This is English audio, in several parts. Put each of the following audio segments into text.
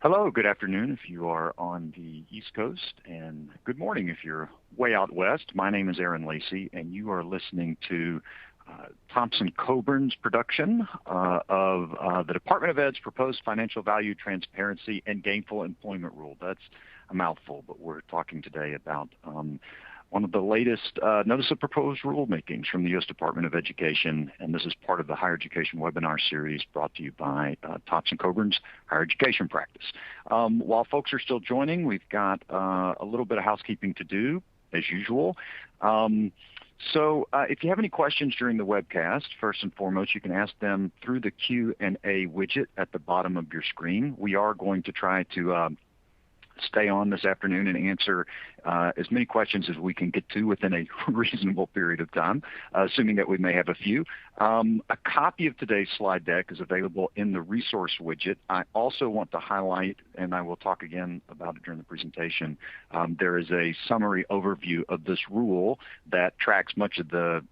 Hello, good afternoon if you are on the East Coast, and good morning if you're way out west. My name is Aaron Lacey, and you are listening to Thompson Coburn's production of the Department of Ed's proposed financial value transparency and gainful employment rule. That's a mouthful, but we're talking today about one of the latest notice of proposed rulemakings from the U.S. Department of Education, and this is part of the higher education webinar series brought to you by Thompson Coburn's Higher Education Practice. While folks are still joining, we've got a little bit of housekeeping to do, as usual. So if you have any questions during the webcast, first and foremost, you can ask them through the Q&A widget at the bottom of your screen. We are going to try to stay on this afternoon and answer as many questions as we can get to within a reasonable period of time, assuming that we may have a few. A copy of today's slide deck is available in the resource widget. I also want to highlight, and I will talk again about it during the presentation, there is a summary overview of this rule that tracks much of the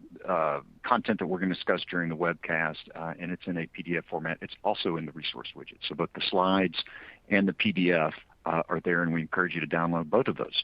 content that we're going to discuss during the webcast, and it's in a PDF format. It's also in the resource widget. So both the slides and the PDF are there, and we encourage you to download both of those.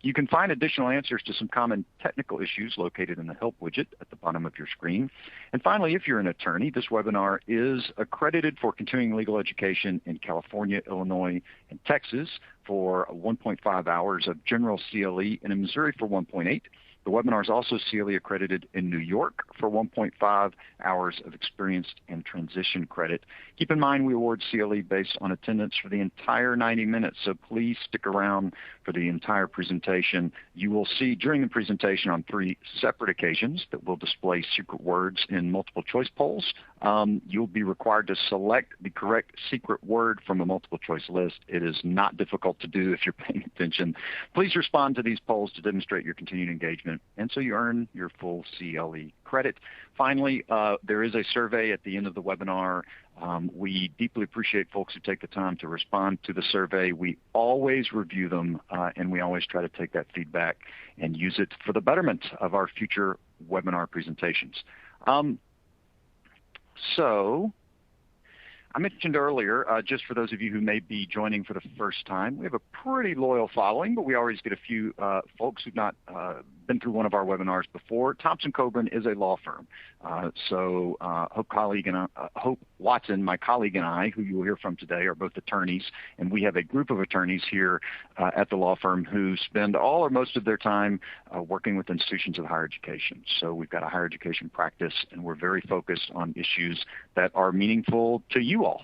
You can find additional answers to some common technical issues located in the Help widget at the bottom of your screen. And finally, if you're an attorney, this webinar is accredited for continuing legal education in California, Illinois, and Texas for 1.5 hours of general CLE, and in Missouri for 1.8. The webinar is also CLE accredited in New York for 1.5 hours of experienced and transition credit. Keep in mind we award CLE based on attendance for the entire 90 minutes, so please stick around for the entire presentation. You will see during the presentation on 3 separate occasions that will display secret words in multiple choice polls. You'll be required to select the correct secret word from a multiple choice list. It is not difficult to do if you're paying attention. Please respond to these polls to demonstrate your continued engagement, and so you earn your full CLE credit. Finally, there is a survey at the end of the webinar. We deeply appreciate folks who take the time to respond to the survey. We always review them, and we always try to take that feedback and use it for the betterment of our future webinar presentations. So I mentioned earlier, just for those of you who may be joining for the first time, we have a pretty loyal following, but we always get a few folks who've not been through one of our webinars before. Thompson Coburn is a law firm. So Hope Watson, my colleague, and I, who you will hear from today, are both attorneys, and we have a group of attorneys here at the law firm who spend all or most of their time working with institutions of higher education. So we've got a higher education practice, and we're very focused on issues that are meaningful to you all.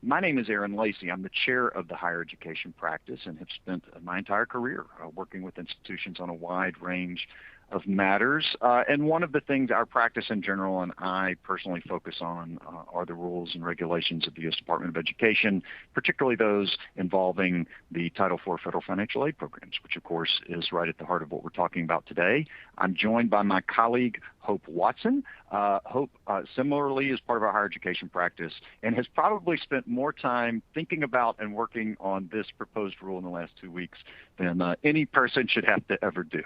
My name is Aaron Lacey. I'm the chair of the higher education practice and have spent my entire career working with institutions on a wide range of matters. And one of the things our practice in general and I personally focus on are the rules and regulations of the U.S. Department of Education, particularly those involving the Title IV federal financial aid programs, which of course is right at the heart of what we're talking about today. I'm joined by my colleague, Hope Watson. Hope similarly is part of our higher education practice and has probably spent more time thinking about and working on this proposed rule in the last 2 weeks than any person should have to ever do.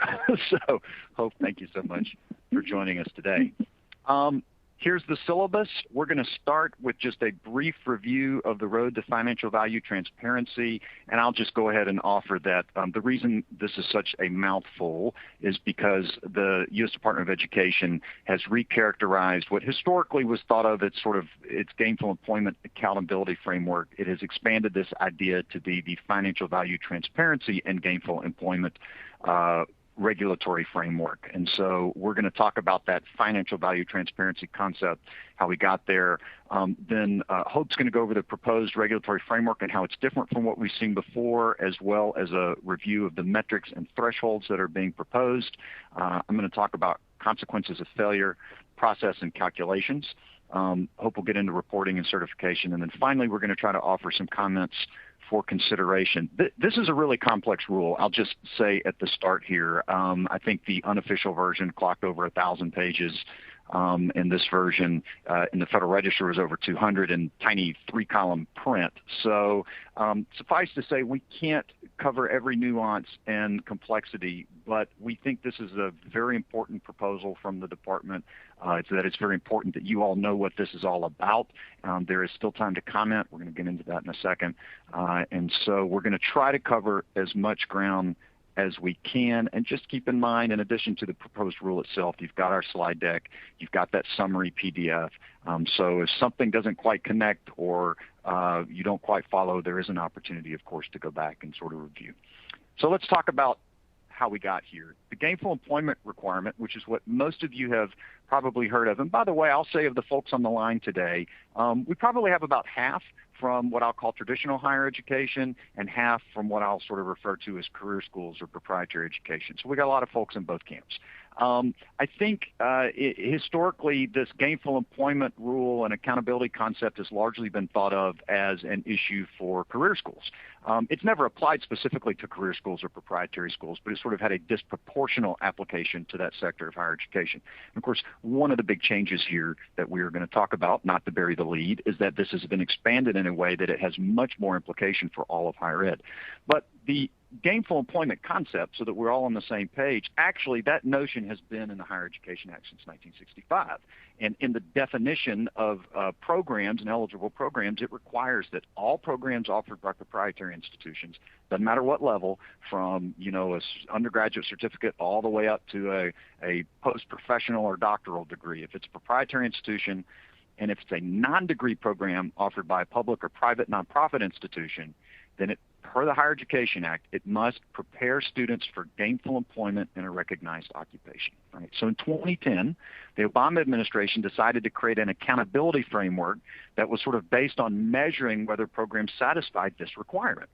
So Hope, thank you so much for joining us today. Here's the syllabus. We're going to start with just a brief review of the road to financial value transparency, and I'll just go ahead and offer that the reason this is such a mouthful is because the U.S. Department of Education has recharacterized what historically was thought of as sort of its gainful employment accountability framework. It has expanded this idea to be the financial value transparency and gainful employment regulatory framework. And so we're going to talk about that financial value transparency concept, how we got there. Then Hope's going to go over the proposed regulatory framework and how it's different from what we've seen before, as well as a review of the metrics and thresholds that are being proposed. I'm going to talk about consequences of failure, process, and calculations. Hope will get into reporting and certification. And then finally, we're going to try to offer some comments for consideration. This is a really complex rule. I'll just say at the start here, I think the unofficial version clocked over 1,000 pages. In this version, in the Federal Register is over 200 in tiny 3-column print. So suffice to say, we can't cover every nuance and complexity, but we think this is a very important proposal from the department. It's very important that you all know what this is all about. There is still time to comment. We're going to get into that in a second. And so we're going to try to cover as much ground as we can. And just keep in mind, in addition to the proposed rule itself, you've got our slide deck, you've got that summary PDF. So if something doesn't quite connect or you don't quite follow, there is an opportunity, of course, to go back and sort of review. So let's talk about how we got here. The gainful employment requirement, which is what most of you have probably heard of. And by the way, I'll say of the folks on the line today, we probably have about half from what I'll call traditional higher education and half from what I'll sort of refer to as career schools or proprietary education. So we got a lot of folks in both camps. I think historically this gainful employment rule and accountability concept has largely been thought of as an issue for career schools. It's never applied specifically to career schools or proprietary schools, but it's sort of had a disproportional application to that sector of higher education. And of course, one of the big changes here that we are going to talk about, not to bury the lead, is that this has been expanded in a way that it has much more implication for all of higher ed. But the gainful employment concept, so that we're all on the same page, actually that notion has been in the Higher Education Act since 1965. And in the definition of programs and eligible programs, it requires that all programs offered by proprietary institutions, doesn't matter what level, from an undergraduate certificate all the way up to a post-professional or doctoral degree. If it's a proprietary institution and if it's a non-degree program offered by a public or private nonprofit institution, then per the Higher Education Act, it must prepare students for gainful employment in a recognized occupation. Right? So in 2010, the Obama administration decided to create an accountability framework that was sort of based on measuring whether programs satisfied this requirement.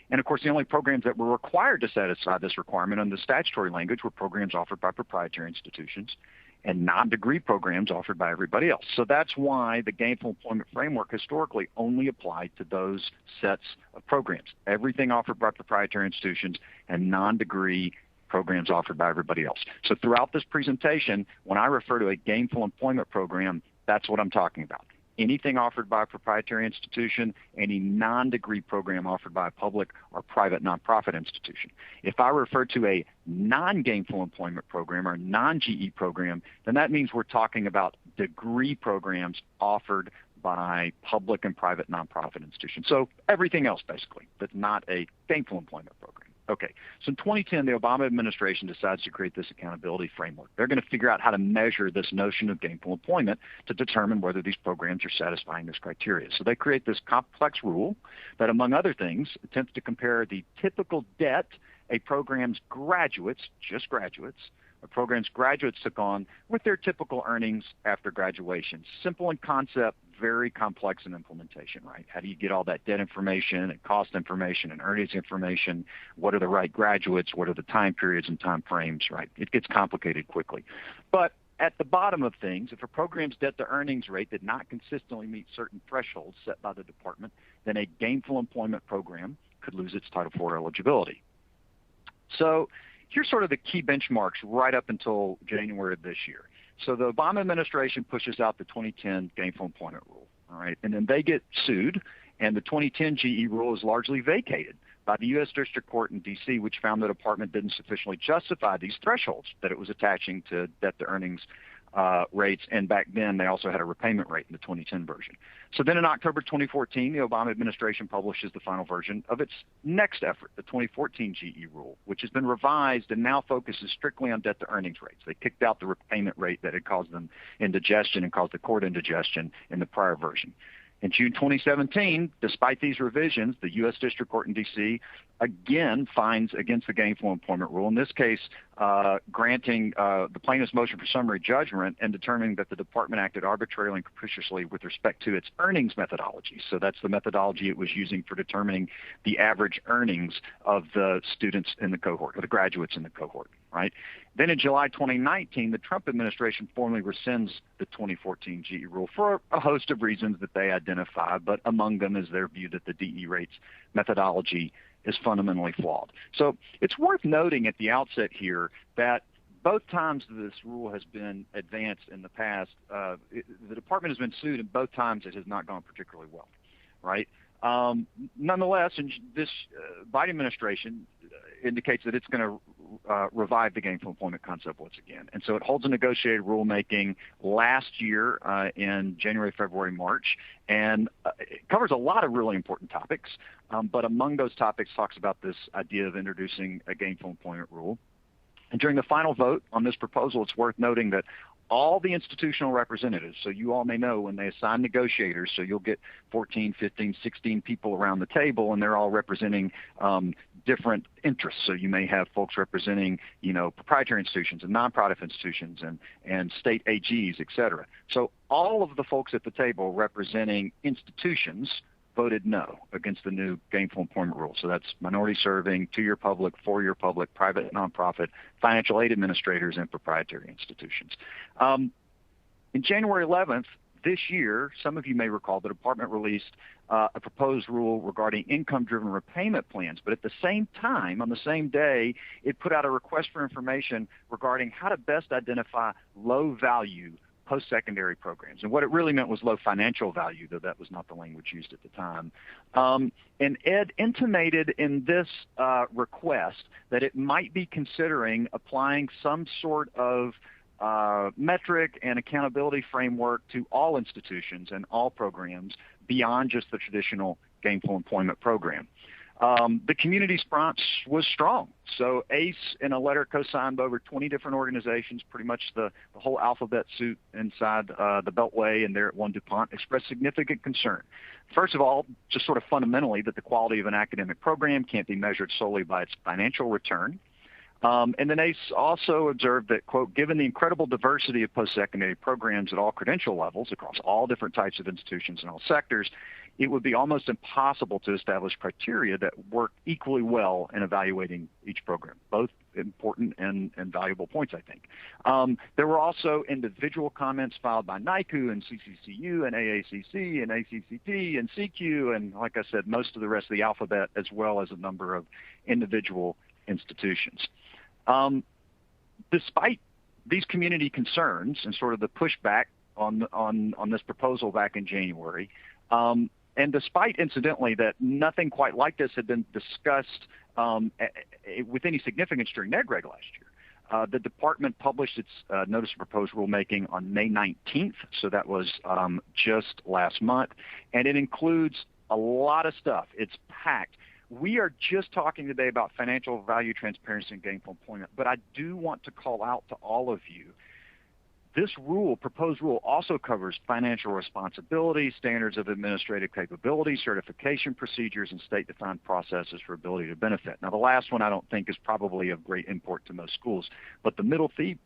And of course, the only programs that were required to satisfy this requirement under the statutory language were programs offered by proprietary institutions and non-degree programs offered by everybody else. So that's why the gainful employment framework historically only applied to those sets of programs, everything offered by proprietary institutions and non-degree programs offered by everybody else. So throughout this presentation, when I refer to a gainful employment program, that's what I'm talking about. Anything offered by a proprietary institution, any non-degree program offered by a public or private nonprofit institution. If I refer to a non-gainful employment program or non-GE program, then that means we're talking about degree programs offered by public and private nonprofit institutions. So everything else, basically, that's not a gainful employment program. Okay, so in 2010, the Obama administration decides to create this accountability framework. They're going to figure out how to measure this notion of gainful employment to determine whether these programs are satisfying this criteria. So they create this complex rule that, among other things, attempts to compare the typical debt a program's graduates, just graduates, a program's graduates took on with their typical earnings after graduation. Simple in concept, very complex in implementation, right? How do you get all that debt information and cost information and earnings information? What are the right graduates? What are the time periods and time frames, right? It gets complicated quickly. But at the bottom of things, if a program's debt-to-earnings rate did not consistently meet certain thresholds set by the department, then a gainful employment program could lose its Title IV eligibility. So here's sort of the key benchmarks right up until January of this year. So the Obama administration pushes out the 2010 gainful employment rule, all right? And then they get sued, and the 2010 GE rule is largely vacated by the U.S. District Court in D.C., which found the department didn't sufficiently justify these thresholds that it was attaching to debt-to-earnings rates, and back then they also had a repayment rate in the 2010 version. So then in October 2014, the Obama administration publishes the final version of its next effort, the 2014 GE rule, which has been revised and now focuses strictly on debt-to-earnings rates. They kicked out the repayment rate that had caused them indigestion and caused the court indigestion in the prior version. In June 2017, despite these revisions, the U.S. District Court in D.C. again finds against the gainful employment rule, in this case granting the plaintiff's motion for summary judgment and determining that the department acted arbitrarily and capriciously with respect to its earnings methodology. So that's the methodology it was using for determining the average earnings of the students in the cohort, or the graduates in the cohort, right? Then in July 2019, the Trump administration formally rescinds the 2014 GE rule for a host of reasons that they identify, but among them is their view that the DE rates methodology is fundamentally flawed. So it's worth noting at the outset here that both times this rule has been advanced in the past, the department has been sued, and both times it has not gone particularly well, right? Nonetheless, this Biden administration indicates that it's going to revive the gainful employment concept once again. And so it holds a negotiated rulemaking last year in January, February, March, and it covers a lot of really important topics. But among those topics talks about this idea of introducing a gainful employment rule. And during the final vote on this proposal, it's worth noting that all the institutional representatives, so you all may know when they assign negotiators, so you'll get 14, 15, 16 people around the table, and they're all representing different interests. So you may have folks representing, proprietary institutions and nonprofit institutions and state AGs, et cetera. So all of the folks at the table representing institutions voted no against the new gainful employment rule. So that's minority serving, 2-year public, 4-year public, private nonprofit, financial aid administrators, and proprietary institutions. In January 11th this year, some of you may recall the department released a proposed rule regarding income-driven repayment plans. But at the same time, on the same day, it put out a request for information regarding how to best identify low-value post-secondary programs. And what it really meant was low financial value, though that was not the language used at the time. And Ed intimated in this request that it might be considering applying some sort of metric and accountability framework to all institutions and all programs beyond just the traditional gainful employment program. The community response was strong. So ACE, in a letter co-signed by over 20 different organizations, pretty much the whole alphabet soup inside the Beltway and there at One DuPont, expressed significant concern. First of all, just sort of fundamentally that the quality of an academic program can't be measured solely by its financial return. And then ACE also observed that, quote, given the incredible diversity of post-secondary programs at all credential levels across all different types of institutions and all sectors, it would be almost impossible to establish criteria that work equally well in evaluating each program. Both important and valuable points, I think. There were also individual comments filed by NICU and CCCU and AACC and ACCT and CQ and, like I said, most of the rest of the alphabet, as well as a number of individual institutions. Despite these community concerns and sort of the pushback on this proposal back in January, and despite, incidentally, that nothing quite like this had been discussed with any significance during NEGREG last year, the department published its notice of proposed rulemaking on May 19th, so that was just last month, and it includes a lot of stuff. It's packed. We are just talking today about financial value transparency and gainful employment, but I do want to call out to all of you, this proposed rule also covers financial responsibility, standards of administrative capability, certification procedures, and state-defined processes for ability to benefit. Now, the last one I don't think is probably of great import to most schools, but the middle three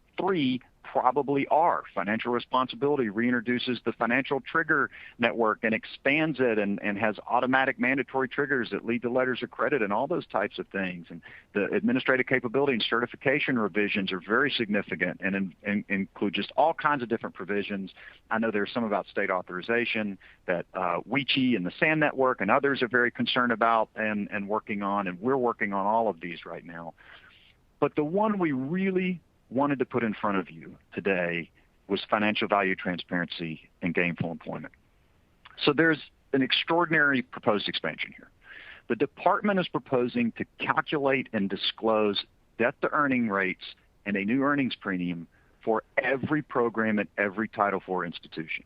probably are. Financial responsibility reintroduces the financial trigger network and expands it and has automatic mandatory triggers that lead to letters of credit and all those types of things. And the administrative capability and certification revisions are very significant and include just all kinds of different provisions. I know there's some about state authorization that WICHE and the SAN network and others are very concerned about and working on, and we're working on all of these right now. But the one we really wanted to put in front of you today was financial value transparency and gainful employment. So there's an extraordinary proposed expansion here. The department is proposing to calculate and disclose debt-to-earning rates and a new earnings premium for every program at every Title IV institution.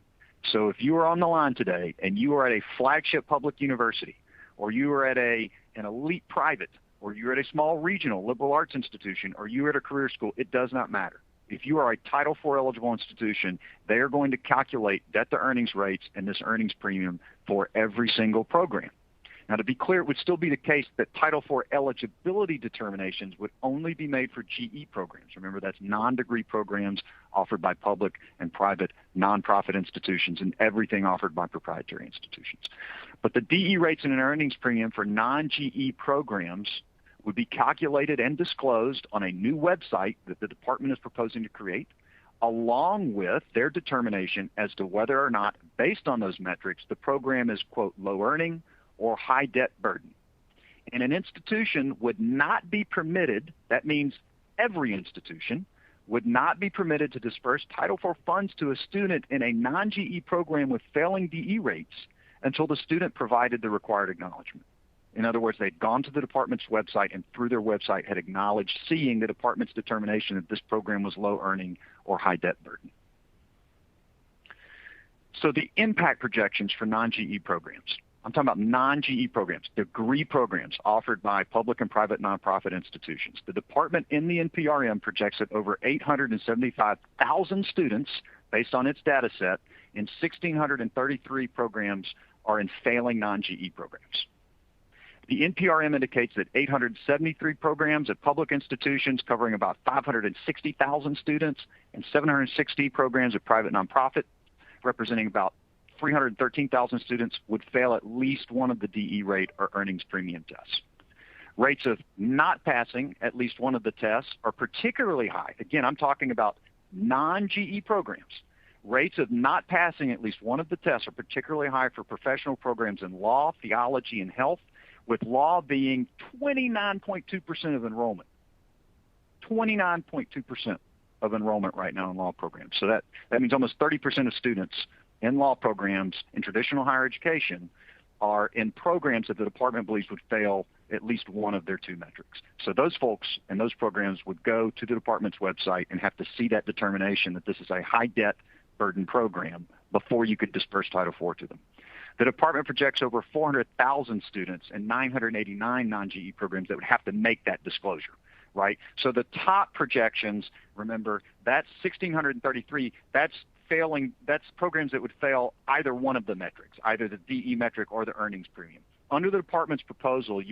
So if you are on the line today and you are at a flagship public university, or you are at an elite private, or you're at a small regional liberal arts institution, or you're at a career school, it does not matter. If you are a Title IV eligible institution, they are going to calculate debt-to-earnings rates and this earnings premium for every single program. Now, to be clear, it would still be the case that Title IV eligibility determinations would only be made for GE programs. Remember, that's non-degree programs offered by public and private nonprofit institutions and everything offered by proprietary institutions. But the DE rates and an earnings premium for non-GE programs would be calculated and disclosed on a new website that the department is proposing to create, along with their determination as to whether or not, based on those metrics, the program is, quote, low earning or high debt burden. And an institution would not be permitted, that means every institution, would not be permitted to disperse Title IV funds to a student in a non-GE program with failing DE rates until the student provided the required acknowledgement. In other words, they'd gone to the department's website and through their website had acknowledged seeing the department's determination that this program was low earning or high debt burden. So the impact projections for non-GE programs. I'm talking about non-GE programs, degree programs offered by public and private nonprofit institutions. The department in the NPRM projects that over 875,000 students, based on its data set, in 1,633 programs are in failing non-GE programs. The NPRM indicates that 873 programs at public institutions covering about 560,000 students and 760 programs at private nonprofit representing about 313,000 students would fail at least one of the DE rate or earnings premium tests. Rates of not passing at least one of the tests are particularly high. Again, I'm talking about non-GE programs. Rates of not passing at least one of the tests are particularly high for professional programs in law, theology, and health, with law being 29.2% of enrollment. 29.2% of enrollment right now in law programs. So that means almost 30% of students in law programs in traditional higher education are in programs that the department believes would fail at least one of their two metrics. So those folks and those programs would go to the department's website and have to see that determination that this is a high debt burden program before you could disperse Title IV to them. The department projects over 400,000 students and 989 non-GE programs that would have to make that disclosure, right? So the top projections, remember, that's 1,633, that's programs that would fail either one of the metrics, either the DE metric or the earnings premium. Under the department's proposal,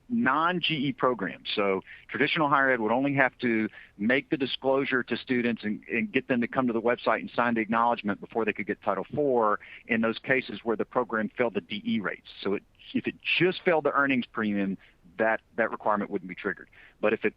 non-GE programs, so traditional higher ed would only have to make the disclosure to students and get them to come to the website and sign the acknowledgement before they could get Title IV in those cases where the program failed the DE rates. So if it just failed the earnings premium, that requirement wouldn't be triggered. But if it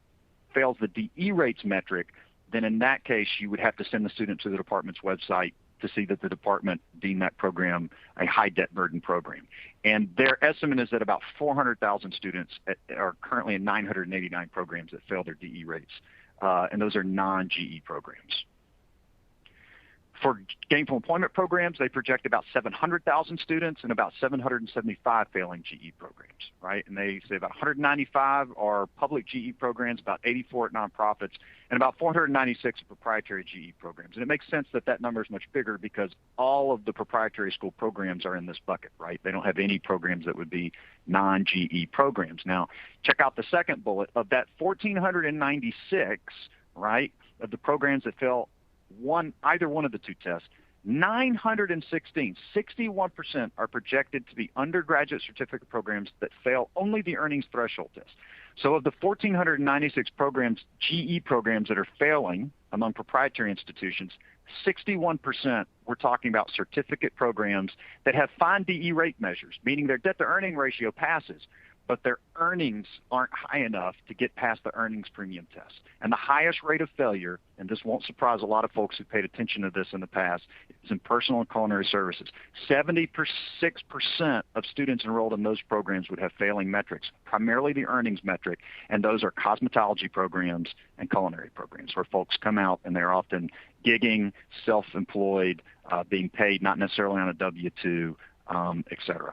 fails the DE rates metric, then in that case, you would have to send the student to the department's website to see that the department deemed that program a high debt burden program. And their estimate is that about 400,000 students are currently in 989 programs that fail their DE rates, and those are non-GE programs. For gainful employment programs, they project about 700,000 students and about 775 failing GE programs, right? And they say about 195 are public GE programs, about 84 at nonprofits, and about 496 are proprietary GE programs. And it makes sense that that number is much bigger because all of the proprietary school programs are in this bucket, right? They don't have any programs that would be non-GE programs. Now, check out the second bullet. Of that 1,496, right, of the programs that fail either one of the two tests, 916, 61% are projected to be undergraduate certificate programs that fail only the earnings threshold test. So of the 1,496 programs, GE programs that are failing among proprietary institutions, 61% we're talking about certificate programs that have fine DE rate measures, meaning their debt to earning ratio passes, but their earnings aren't high enough to get past the earnings premium test. And the highest rate of failure, and this won't surprise a lot of folks who paid attention to this in the past, is in personal and culinary services. 76% of students enrolled in those programs would have failing metrics, primarily the earnings metric, and those are cosmetology programs and culinary programs where folks come out and they're often gigging, self-employed, being paid not necessarily on a W-2, et cetera.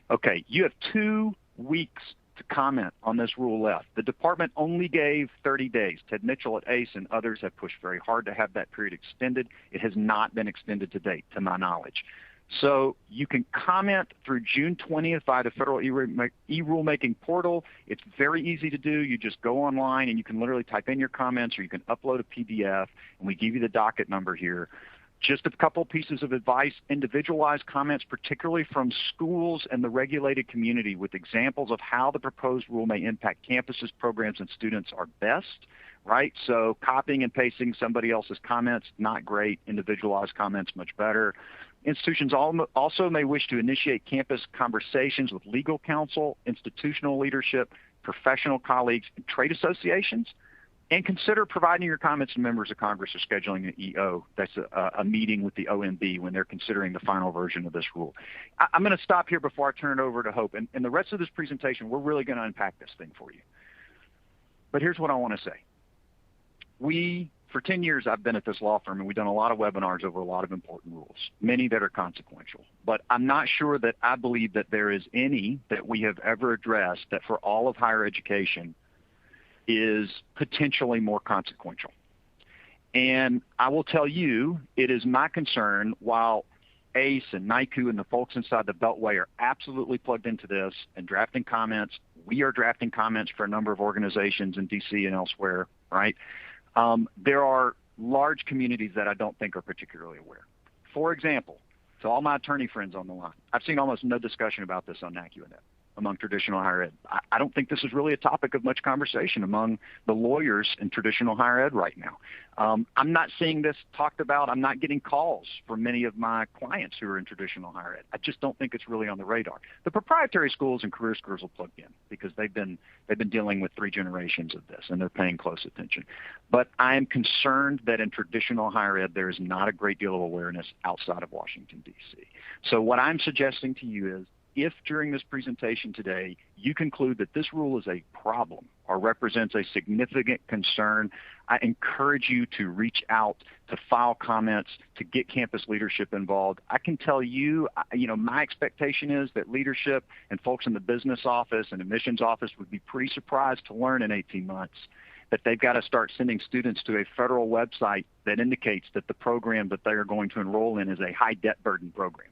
Okay, you have 2 weeks to comment on this rule left. The department only gave 30 days. Ted Mitchell at ACE and others have pushed very hard to have that period extended. It has not been extended to date, to my knowledge. So you can comment through June 20th via the federal e-rulemaking portal. It's very easy to do. You just go online and you can literally type in your comments, or you can upload a PDF, and we give you the docket number here. Just a couple pieces of advice: individualized comments, particularly from schools and the regulated community, with examples of how the proposed rule may impact campuses, programs, and students are best, right? So copying and pasting somebody else's comments, not great. Individualized comments, much better. Institutions also may wish to initiate campus conversations with legal counsel, institutional leadership, professional colleagues, and trade associations. And consider providing your comments to members of Congress or scheduling an EO. That's a meeting with the OMB when they're considering the final version of this rule. I'm going to stop here before I turn it over to Hope. And the rest of this presentation, we're really going to unpack this thing for you. But here's what I want to say. We For 10 years, I've been at this law firm, and we've done a lot of webinars over a lot of important rules, many that are consequential. But I'm not sure that I believe that there is any that we have ever addressed that for all of higher education is potentially more consequential. And I will tell you, it is my concern, while ACE and NICU and the folks inside the Beltway are absolutely plugged into this and drafting comments. We are drafting comments for a number of organizations in DC and elsewhere, right? There are large communities that I don't think are particularly aware. For example, to all my attorney friends on the line, I've seen almost no discussion about this on NACUNet among traditional higher ed. I don't think this is really a topic of much conversation among the lawyers in traditional higher ed right now. I'm not seeing this talked about. I'm not getting calls from many of my clients who are in traditional higher ed. I just don't think it's really on the radar. The proprietary schools and career schools will plug in because they've been dealing with 3 generations of this, and they're paying close attention. But I am concerned that in traditional higher ed, there is not a great deal of awareness outside of Washington, D.C. So what I'm suggesting to you is, if during this presentation today you conclude that this rule is a problem or represents a significant concern, I encourage you to reach out, to file comments, to get campus leadership involved. I can tell you, my expectation is that leadership and folks in the business office and admissions office would be pretty surprised to learn in 18 months that they've got to start sending students to a federal website that indicates that the program that they are going to enroll in is a high debt burden program.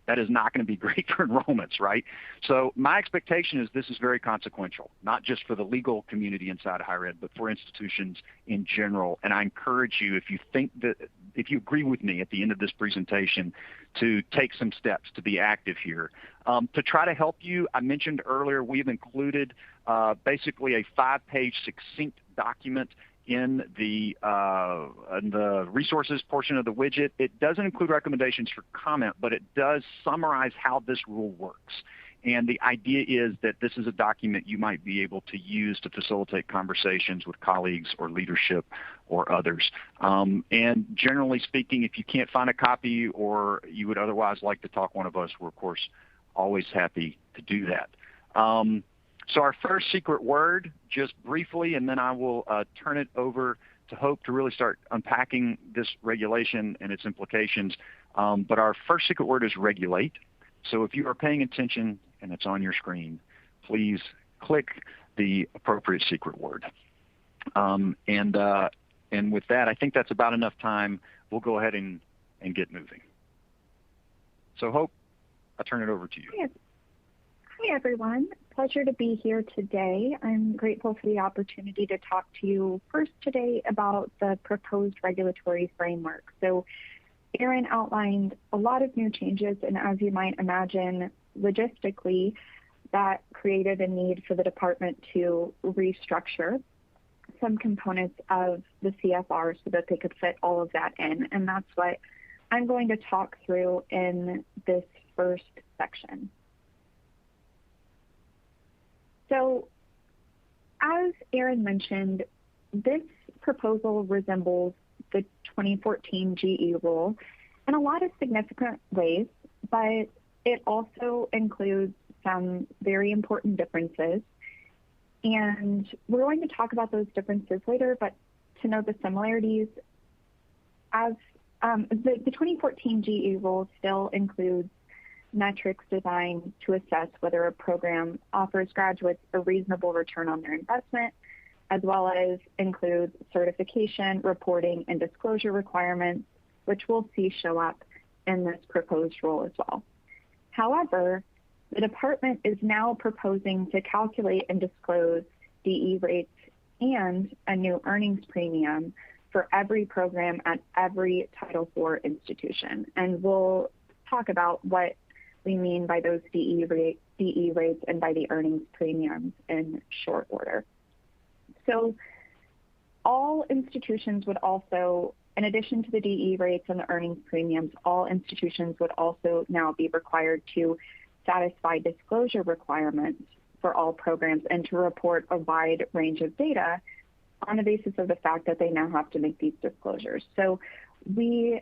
That is not going to be great for enrollments, right? So my expectation is this is very consequential, not just for the legal community inside higher ed, but for institutions in general. And I encourage you, if you agree with me at the end of this presentation, to take some steps to be active here. To try to help you, I mentioned earlier, we've included basically a 5-page succinct document in the resources portion of the widget. It doesn't include recommendations for comment, but it does summarize how this rule works. And the idea is that this is a document you might be able to use to facilitate conversations with colleagues or leadership or others. And generally speaking, if you can't find a copy or you would otherwise like to talk one of us, we're of course always happy to do that. So our first secret word, just briefly, and then I will turn it over to Hope to really start unpacking this regulation and its implications. But our first secret word is regulate. So if you are paying attention and it's on your screen, please click the appropriate secret word. And with that, I think that's about enough time. We'll go ahead and get moving. So Hope, I'll turn it over to you. Hi, everyone. Pleasure to be here today. I'm grateful for the opportunity to talk to you first today about the proposed regulatory framework. So Aaron outlined a lot of new changes, and as you might imagine, logistically, that created a need for the department to restructure some components of the CFR so that they could fit all of that in. And that's what I'm going to talk through in this first section. So as Aaron mentioned, this proposal resembles the 2014 GE rule in a lot of significant ways, but it also includes some very important differences. And we're going to talk about those differences later, but to know the similarities, as the 2014 GE rule still includes metrics designed to assess whether a program offers graduates a reasonable return on their investment, as well as includes certification, reporting, and disclosure requirements, which we'll see show up in this proposed rule as well. However, the department is now proposing to calculate and disclose DE rates and a new earnings premium for every program at every Title IV institution. And we'll talk about what we mean by those DE rates and by the earnings premiums in short order. So all institutions would also, in addition to the DE rates and the earnings premiums, all institutions would also now be required to satisfy disclosure requirements for all programs and to report a wide range of data on the basis of the fact that they now have to make these disclosures. So we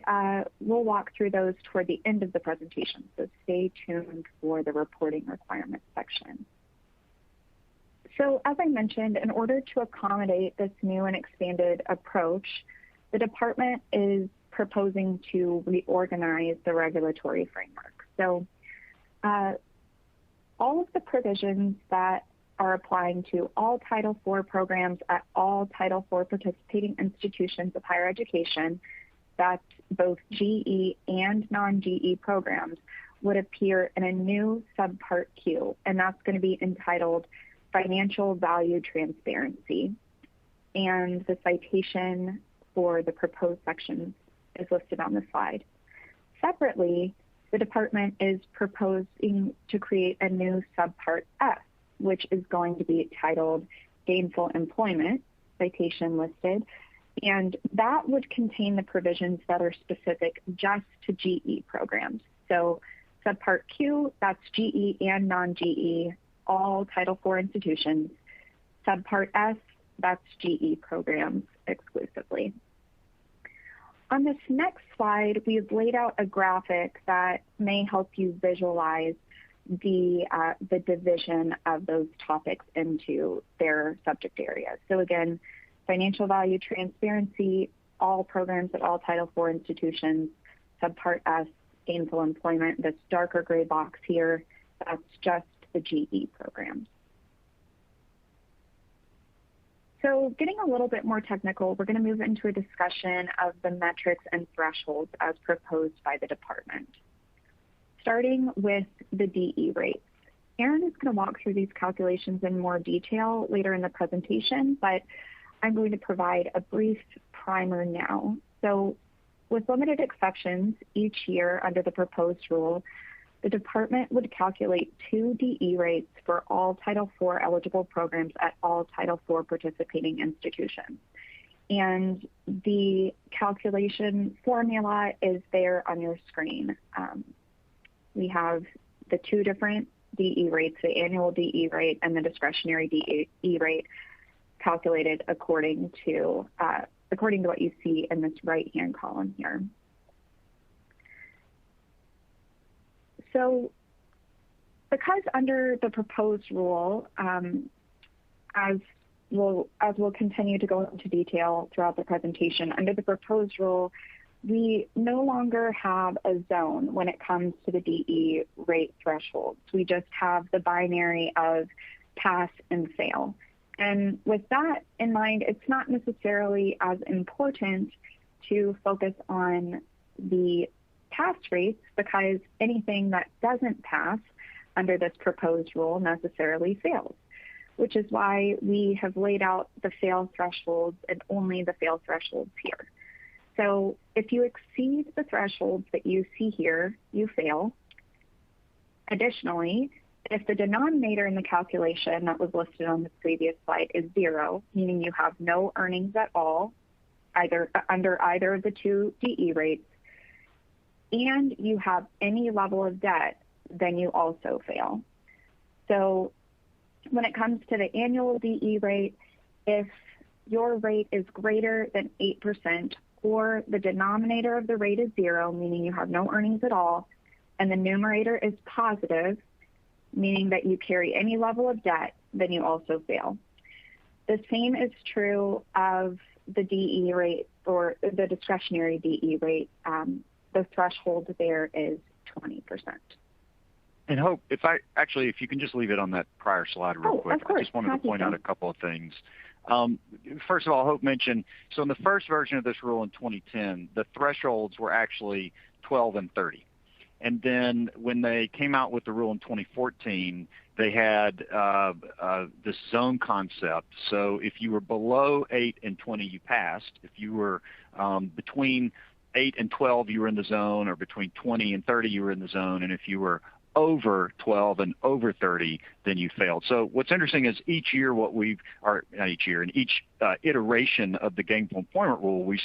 will walk through those toward the end of the presentation, so stay tuned for the reporting requirements section. So as I mentioned, in order to accommodate this new and expanded approach, the department is proposing to reorganize the regulatory framework. So all of the provisions that are applying to all Title IV programs at all Title IV participating institutions of higher education, that's both GE and non-GE programs, would appear in a new subpart Q, and that's going to be entitled Financial Value Transparency. And the citation for the proposed sections is listed on the slide. Separately, the department is proposing to create a new subpart F, which is going to be titled Gainful Employment, citation listed, and that would contain the provisions that are specific just to GE programs. So subpart Q, that's GE and non-GE, all Title IV institutions. Subpart S, that's GE programs exclusively. On this next slide, we've laid out a graphic that may help you visualize the division of those topics into their subject areas. So again, financial value transparency, all programs at all Title IV institutions. Subpart S, gainful employment, this darker gray box here, that's just the GE programs. So getting a little bit more technical, we're going to move into a discussion of the metrics and thresholds as proposed by the department. Starting with the DE rates. Erin is going to walk through these calculations in more detail later in the presentation, but I'm going to provide a brief primer now. So with limited exceptions, each year under the proposed rule, the department would calculate 2 DE rates for all Title IV eligible programs at all Title IV participating institutions. And the calculation formula is there on your screen. We have the 2 different DE rates, the annual DE rate and the discretionary DE rate, calculated according to what you see in this right-hand column here. So because under the proposed rule, as we'll continue to go into detail throughout the presentation, under the proposed rule, we no longer have a zone when it comes to the DE rate thresholds. We just have the binary of pass and fail. And with that in mind, it's not necessarily as important to focus on the pass rates because anything that doesn't pass under this proposed rule necessarily fails, which is why we have laid out the fail thresholds and only the fail thresholds here. So if you exceed the thresholds that you see here, you fail. Additionally, if the denominator in the calculation that was listed on the previous slide is 0, meaning you have no earnings at all, under either of the 2 DE rates, and you have any level of debt, then you also fail. So when it comes to the annual DE rate, if your rate is greater than 8%, or the denominator of the rate is 0, meaning you have no earnings at all, and the numerator is positive, meaning that you carry any level of debt, then you also fail. The same is true of the DE rate or the discretionary DE rate. The threshold there is 20%. And Hope, if you can just leave it on that prior slide real quick. Of course. I just wanted to point out a couple of things. First of all, Hope mentioned, so in the first version of this rule in 2010, the thresholds were actually 12 and 30. And then when they came out with the rule in 2014, they had this zone concept. So if you were below 8 and 20, you passed. If you were between 8 and 12, you were in the zone, or between 20 and 30, you were in the zone. And if you were over 12 and over 30, then you failed. So what's interesting is each year in each iteration of the gainful employment rule, we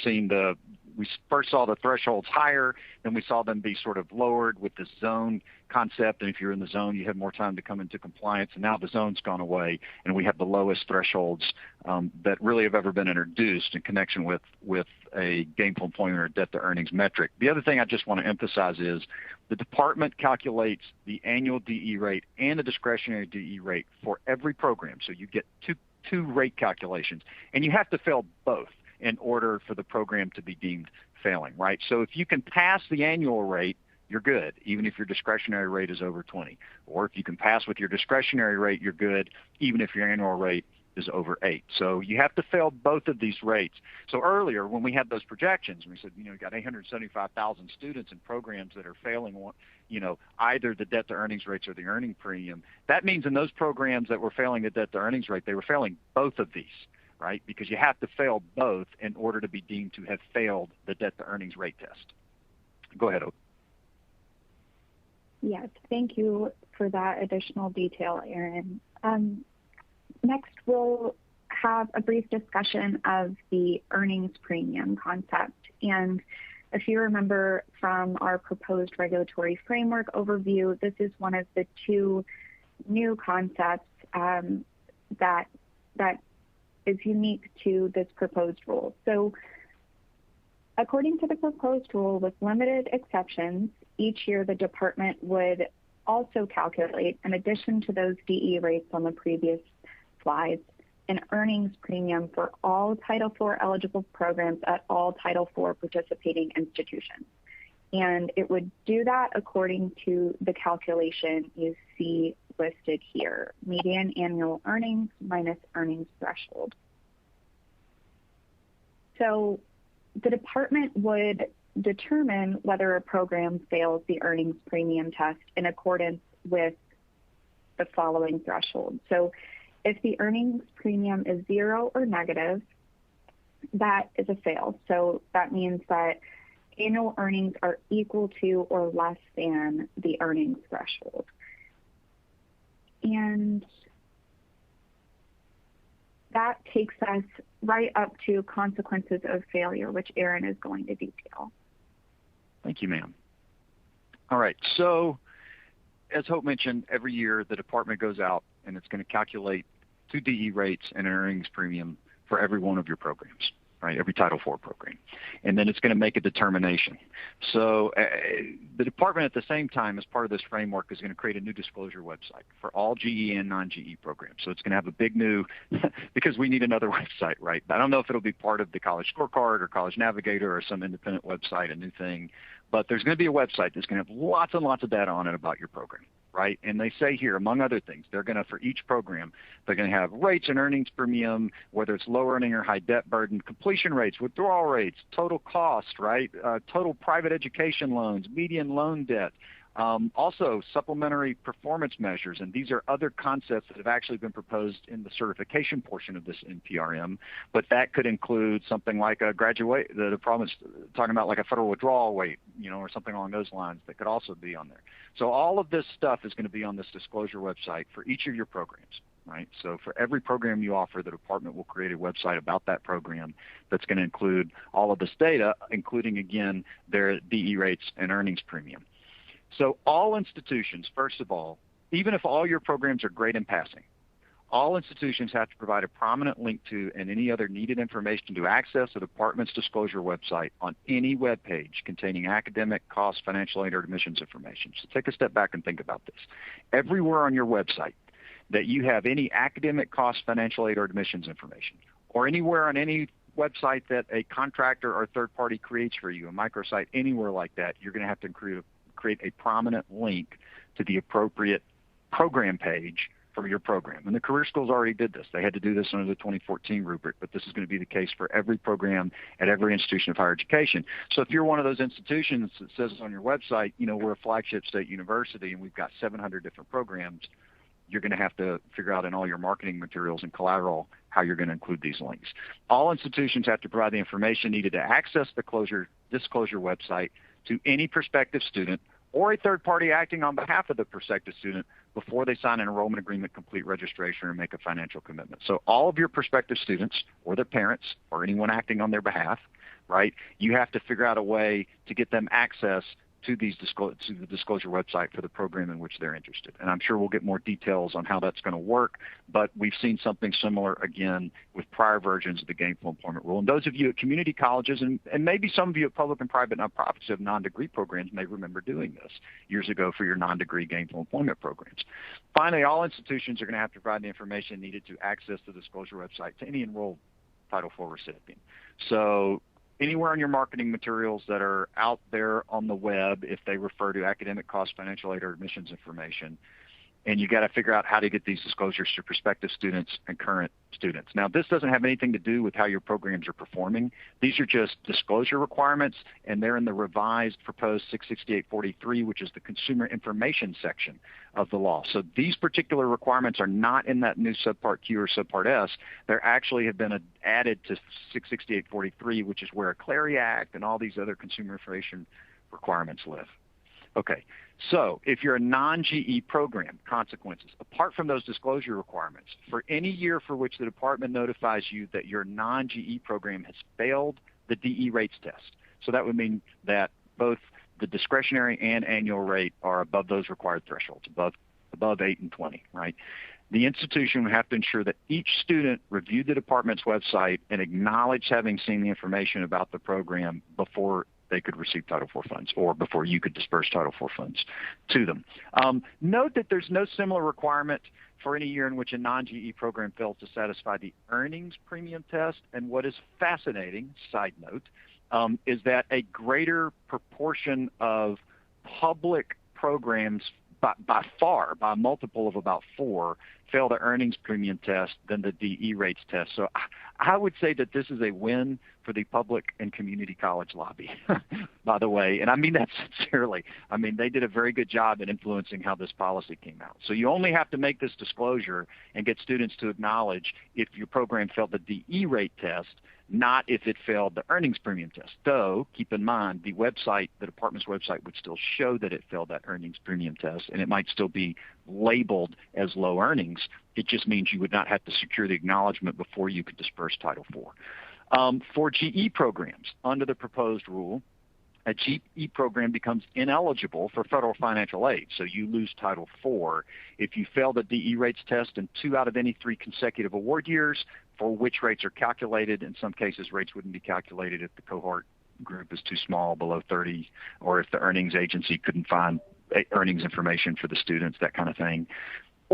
first saw the thresholds higher, then we saw them be sort of lowered with the zone concept. And if you're in the zone, you have more time to come into compliance. And now the zone's gone away, and we have the lowest thresholds that really have ever been introduced in connection with a gainful employment or debt to earnings metric. The other thing I just want to emphasize is the department calculates the annual DE rate and the discretionary DE rate for every program. So you get two rate calculations, and you have to fail both in order for the program to be deemed failing, right? So if you can pass the annual rate, you're good, even if your discretionary rate is over 20. Or if you can pass with your discretionary rate, you're good, even if your annual rate is over 8. So you have to fail both of these rates. So earlier, when we had those projections, we said, you got 875,000 students in programs that are failing, either the debt to earnings rates or the earning premium. That means in those programs that were failing the debt to earnings rate, they were failing both of these, right? Because you have to fail both in order to be deemed to have failed the debt to earnings rate test. Go ahead, Oak. Yes, thank you for that additional detail, Aaron. Next, we'll have a brief discussion of the earnings premium concept. And if you remember from our proposed regulatory framework overview, this is one of the two new concepts that is unique to this proposed rule. So according to the proposed rule, with limited exceptions, each year the department would also calculate, in addition to those DE rates on the previous slides, an earnings premium for all Title IV eligible programs at all Title IV participating institutions. And it would do that according to the calculation you see listed here, median annual earnings minus earnings threshold. So the department would determine whether a program fails the earnings premium test in accordance with the following threshold. So if the earnings premium is 0 or negative, that is a fail. So that means that annual earnings are equal to or less than the earnings threshold. And that takes us right up to consequences of failure, which Aaron is going to detail. Thank you, ma'am. All right, so as Hope mentioned, every year the department goes out and it's going to calculate 2 DE rates and an earnings premium for every one of your programs, right? Every Title IV program. And then it's going to make a determination. So the department at the same time, as part of this framework, is going to create a new disclosure website for all GE and non-GE programs. So it's going to have a big new, because we need another website, right? I don't know if it'll be part of the College Scorecard or College Navigator or some independent website, a new thing. But there's going to be a website that's going to have lots and lots of data on it about your program, right? And they say here, among other things, they're going to, for each program, they're going to have rates and earnings premium, whether it's low earning or high debt burden, completion rates, withdrawal rates, total cost, right? Total private education loans, median loan debt. Also, supplementary performance measures, and these are other concepts that have actually been proposed in the certification portion of this NPRM, but that could include something like a the department's talking about like a federal withdrawal rate, or something along those lines that could also be on there. So all of this stuff is going to be on this disclosure website for each of your programs, right? So for every program you offer, the department will create a website about that program that's going to include all of this data, including, again, their DE rates and earnings premium. So all institutions, first of all, even if all your programs are great in passing, all institutions have to provide a prominent link to and any other needed information to access the department's disclosure website on any web page containing academic, cost, financial aid, or admissions information. So take a step back and think about this. Everywhere on your website that you have any academic, cost, financial aid, or admissions information, or anywhere on any website that a contractor or third party creates for you, a microsite, anywhere like that, you're going to have to create a prominent link to the appropriate program page for your program. And the career schools already did this. They had to do this under the 2014 rubric, but this is going to be the case for every program at every institution of higher education. So if you're one of those institutions that says on your website, we're a flagship state university and we've got 700 different programs, you're going to have to figure out in all your marketing materials and collateral how you're going to include these links. All institutions have to provide the information needed to access the disclosure website to any prospective student or a third party acting on behalf of the prospective student before they sign an enrollment agreement, complete registration, or make a financial commitment. So all of your prospective students or their parents or anyone acting on their behalf, right, you have to figure out a way to get them access to the disclosure website for the program in which they're interested. And I'm sure we'll get more details on how that's going to work, but we've seen something similar, again, with prior versions of the Gainful Employment Rule. And those of you at community colleges, and maybe some of you at public and private nonprofits who have non-degree programs may remember doing this years ago for your non-degree gainful employment programs. Finally, all institutions are going to have to provide the information needed to access the disclosure website to any enrolled Title IV recipient. So anywhere in your marketing materials that are out there on the web, if they refer to academic costs, financial aid, or admissions information, and you got to figure out how to get these disclosures to prospective students and current students. Now, this doesn't have anything to do with how your programs are performing. These are just disclosure requirements, and they're in the revised proposed 66843, which is the consumer information section of the law. So these particular requirements are not in that new subpart Q or subpart S. They actually have been added to 66843, which is where a Clery Act and all these other consumer information requirements live. Okay, so if you're a non-GE program, consequences. Apart from those disclosure requirements, for any year for which the department notifies you that your non-GE program has failed the DE rates test. So that would mean that both the discretionary and annual rate are above those required thresholds, above 8 and 20, right? The institution would have to ensure that each student reviewed the department's website and acknowledged having seen the information about the program before they could receive Title IV funds or before you could disperse Title IV funds to them. Note that there's no similar requirement for any year in which a non-GE program fails to satisfy the earnings premium test. And what is fascinating, side note, is that a greater proportion of public programs by far, by a multiple of about 4, fail the earnings premium test than the DE rates test. So I would say that this is a win for the public and community college lobby, by the way. And I mean that sincerely. I mean, they did a very good job in influencing how this policy came out. So you only have to make this disclosure and get students to acknowledge if your program failed the DE rate test, not if it failed the earnings premium test. Though, keep in mind, the department's website would still show that it failed that earnings premium test, and it might still be labeled as low earnings. It just means you would not have to secure the acknowledgement before you could disperse Title IV. For GE programs, under the proposed rule, a GE program becomes ineligible for federal financial aid, so you lose Title IV if you fail the DE rates test in 2 out of any 3 consecutive award years, for which rates are calculated. In some cases, rates wouldn't be calculated if the cohort group is too small, below 30, or if the earnings agency couldn't find earnings information for the students, that kind of thing.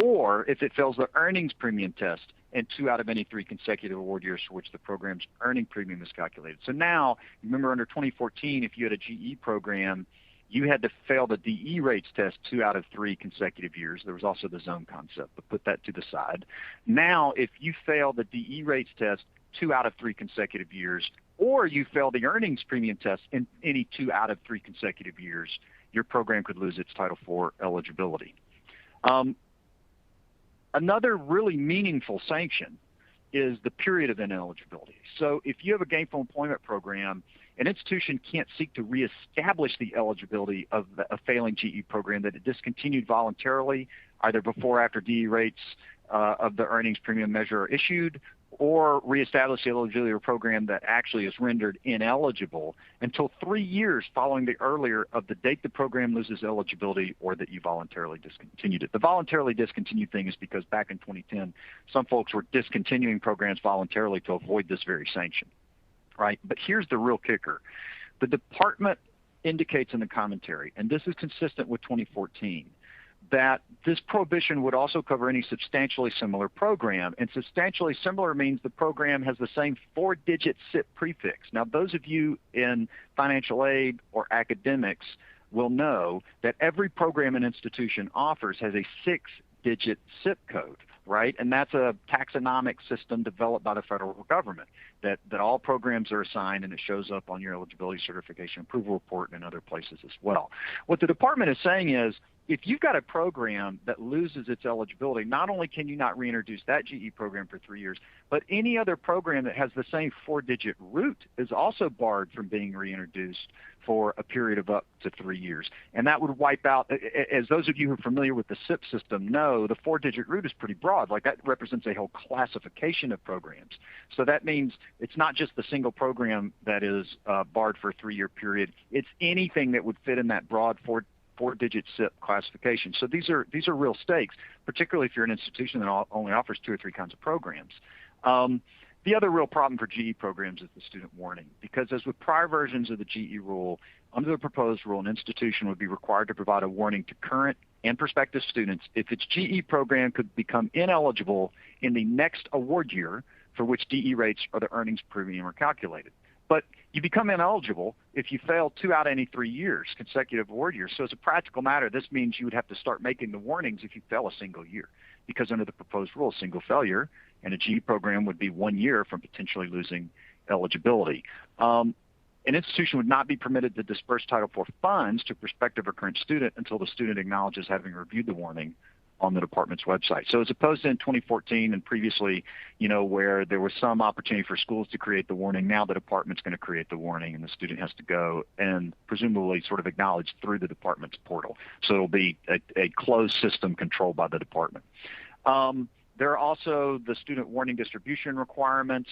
Or if it fails the earnings premium test in 2 out of any 3 consecutive award years for which the program's earning premium is calculated. So now, remember under 2014, if you had a GE program, you had to fail the DE rates test 2 out of 3 consecutive years. There was also the zone concept, but put that to the side. Now, if you fail the DE rates test 2 out of 3 consecutive years, or you fail the earnings premium test in any 2 out of 3 consecutive years, your program could lose its Title IV eligibility. Another really meaningful sanction is the period of ineligibility. So if you have a gainful employment program, an institution can't seek to reestablish the eligibility of a failing GE program that it discontinued voluntarily, either before or after DE rates of the earnings premium measure are issued, or reestablish the eligibility of a program that actually is rendered ineligible until 3 years following the earlier of the date the program loses eligibility or that you voluntarily discontinued it. The voluntarily discontinued thing is because back in 2010, some folks were discontinuing programs voluntarily to avoid this very sanction, right? But here's the real kicker. The department indicates in the commentary, and this is consistent with 2014, that this prohibition would also cover any substantially similar program. And substantially similar means the program has the same 4-digit SIP prefix. Now, those of you in financial aid or academics will know that every program an institution offers has a 6-digit SIP code, right? And that's a taxonomic system developed by the federal government that all programs are assigned, and it shows up on your eligibility certification approval report and in other places as well. What the department is saying is, if you've got a program that loses its eligibility, not only can you not reintroduce that GE program for 3 years, but any other program that has the same 4-digit root is also barred from being reintroduced for a period of up to 3 years. And that would wipe out, as those of you who are familiar with the SIP system know, the 4-digit root is pretty broad. Like that represents a whole classification of programs. So that means it's not just the single program that is barred for a 3-year period. It's anything that would fit in that broad 4-digit SIP classification. So these are real stakes, particularly if you're an institution that only offers 2 or 3 kinds of programs. The other real problem for GE programs is the student warning, because as with prior versions of the GE rule, under the proposed rule, an institution would be required to provide a warning to current and prospective students if its GE program could become ineligible in the next award year for which DE rates or the earnings premium are calculated. But you become ineligible if you fail 2 out of any 3 years, consecutive award years. So as a practical matter, this means you would have to start making the warnings if you fail a single year, because under the proposed rule, single failure in a GE program would be 1 year from potentially losing eligibility. An institution would not be permitted to disperse Title IV funds to a prospective or current student until the student acknowledges having reviewed the warning on the department's website. So as opposed to in 2014 and previously, where there was some opportunity for schools to create the warning, now the department's going to create the warning and the student has to go and presumably sort of acknowledge through the department's portal. So it'll be a closed system controlled by the department. There are also the student warning distribution requirements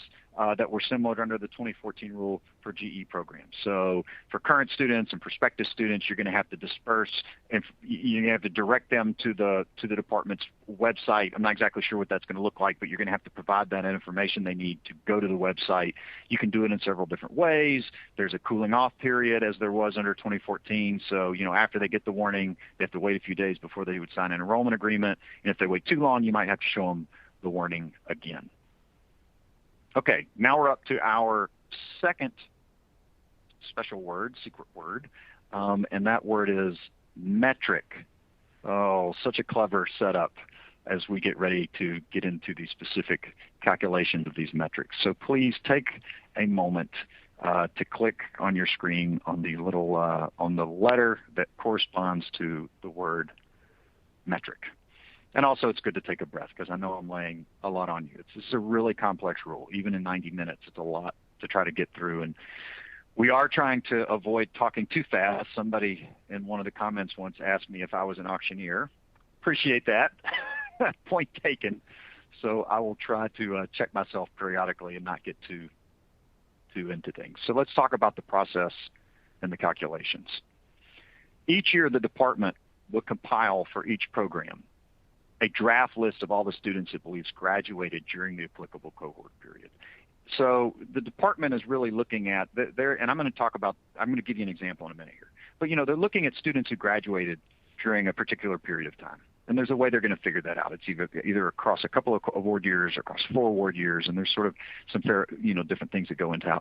that were similar under the 2014 rule for GE programs. So for current students and prospective students, you're going to have to disperse, and you have to direct them to the department's website. I'm not exactly sure what that's going to look like, but you're going to have to provide that information they need to go to the website. You can do it in several different ways. There's a cooling off period, as there was under 2014. So, after they get the warning, they have to wait a few days before they would sign an enrollment agreement. And if they wait too long, you might have to show them the warning again. Okay, now we're up to our second special word, secret word, and that word is metric. Oh, such a clever setup as we get ready to get into the specific calculations of these metrics. So please take a moment to click on your screen on the little on the letter that corresponds to the word metric. And also, it's good to take a breath because I know I'm laying a lot on you. This is a really complex rule. Even in 90 minutes, it's a lot to try to get through. And we are trying to avoid talking too fast. Somebody in one of the comments once asked me if I was an auctioneer. Appreciate that. Point taken. So I will try to check myself periodically and not get too into things. So let's talk about the process and the calculations. Each year, the department will compile for each program a draft list of all the students it believes graduated during the applicable cohort period. So the department is really looking at and I'm going to give you an example in a minute here. But they're looking at students who graduated during a particular period of time. And there's a way they're going to figure that out. It's either across a couple of award years or across 4 award years, and there's sort of some different things that go into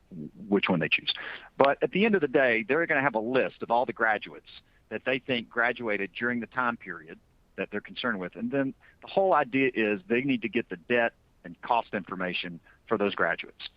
which one they choose. But at the end of the day, they're going to have a list of all the graduates that they think graduated during the time period that they're concerned with. And then the whole idea is they need to get the debt and cost information for those graduates.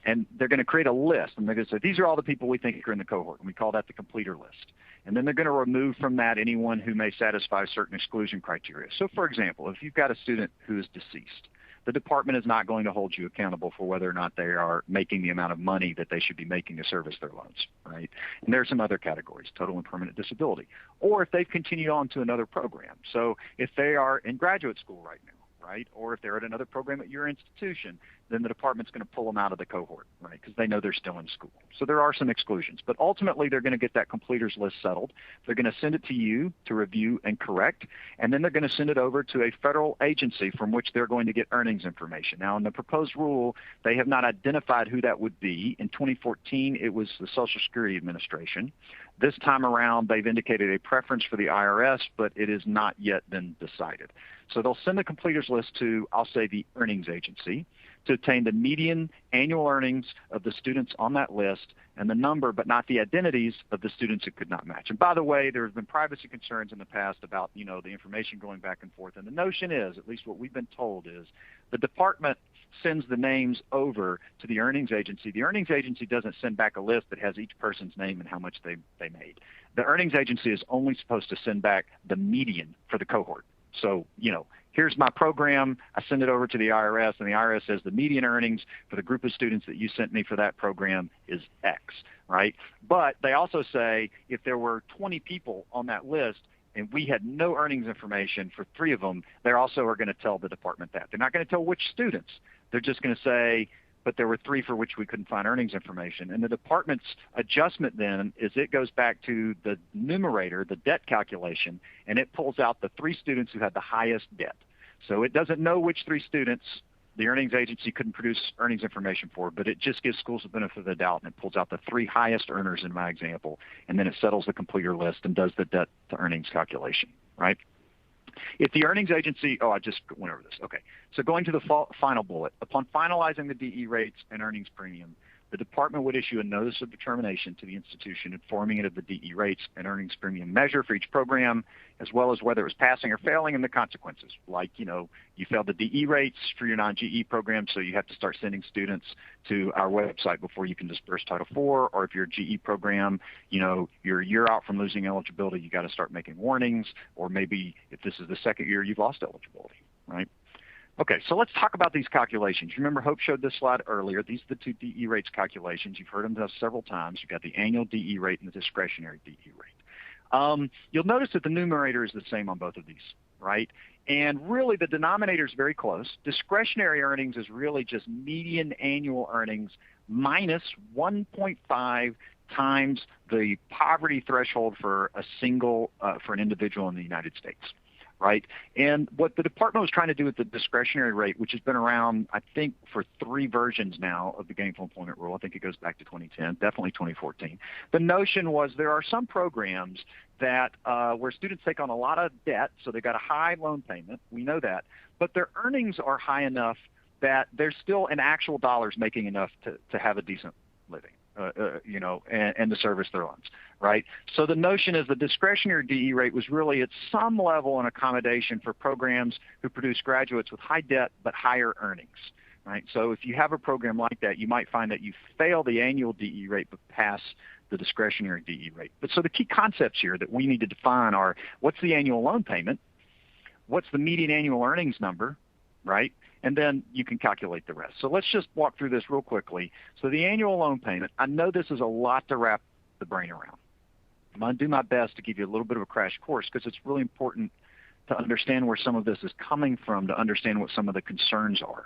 And they're going to create a list, and they're going to say, these are all the people we think are in the cohort, and we call that the completer list. And then they're going to remove from that anyone who may satisfy certain exclusion criteria. So, for example, if you've got a student who is deceased, the department is not going to hold you accountable for whether or not they are making the amount of money that they should be making to service their loans, right? And there are some other categories, total and permanent disability, or if they've continued on to another program. So if they are in graduate school right now, right, or if they're at another program at your institution, then the department's going to pull them out of the cohort, right, because they know they're still in school. So there are some exclusions, but ultimately they're going to get that completers list settled. They're going to send it to you to review and correct, and then they're going to send it over to a federal agency from which they're going to get earnings information. Now, in the proposed rule, they have not identified who that would be. In 2014, it was the Social Security Administration. This time around, they've indicated a preference for the IRS, but it has not yet been decided. So they'll send the completers list to, I'll say, the earnings agency to obtain the median annual earnings of the students on that list and the number, but not the identities of the students it could not match. And by the way, there have been privacy concerns in the past about, the information going back and forth. And the notion is, at least what we've been told is, the department sends the names over to the earnings agency. The earnings agency doesn't send back a list that has each person's name and how much they made. The earnings agency is only supposed to send back the median for the cohort. So, here's my program. I send it over to the IRS, and the IRS says the median earnings for the group of students that you sent me for that program is X, right? But they also say if there were 20 people on that list and we had no earnings information for 3 of them, they also are going to tell the department that. They're not going to tell which students. They're just going to say, but there were 3 for which we couldn't find earnings information. And the department's adjustment then is it goes back to the numerator, the debt calculation, and it pulls out the 3 students who had the highest debt. So it doesn't know which 3 students the earnings agency couldn't produce earnings information for, but it just gives schools the benefit of the doubt, and it pulls out the 3 highest earners in my example, and then it settles the completer list and does the debt to earnings calculation, right? If the earnings agency, I just went over this. Okay. So going to the final bullet, upon finalizing the DE rates and earnings premium, the department would issue a notice of determination to the institution informing it of the DE rates and earnings premium measure for each program, as well as whether it was passing or failing and the consequences. Like, you failed the DE rates for your non-GE program, so you have to start sending students to our website before you can disburse Title IV, or if you're a GE program, you're a year out from losing eligibility, you got to start making warnings, or maybe if this is the second year, you've lost eligibility, right? Okay, so let's talk about these calculations. You remember Hope showed this slide earlier. These are the two DE rates calculations. You've heard them done several times. You've got the annual DE rate and the discretionary DE rate. You'll notice that the numerator is the same on both of these, right? And really the denominator is very close. Discretionary earnings is really just median annual earnings minus 1.5 times the poverty threshold for for an individual in the United States. Right. And what the department was trying to do with the discretionary rate, which has been around, I think, for 3 versions now of the Gainful Employment Rule. I think it goes back to 2010, definitely 2014. The notion was there are some programs that where students take on a lot of debt, so they've got a high loan payment. We know that. But their earnings are high enough that they're still in actual dollars making enough to have a decent living. And to service their loans, right? So the notion is the discretionary DE rate was really at some level an accommodation for programs who produce graduates with high debt but higher earnings, right? So if you have a program like that, you might find that you fail the annual DE rate but pass the discretionary DE rate. But so the key concepts here that we need to define are what's the annual loan payment, what's the median annual earnings number, right? And then you can calculate the rest. So let's just walk through this real quickly. So the annual loan payment, I know this is a lot to wrap the brain around. I'm going to do my best to give you a little bit of a crash course because it's really important to understand where some of this is coming from, to understand what some of the concerns are.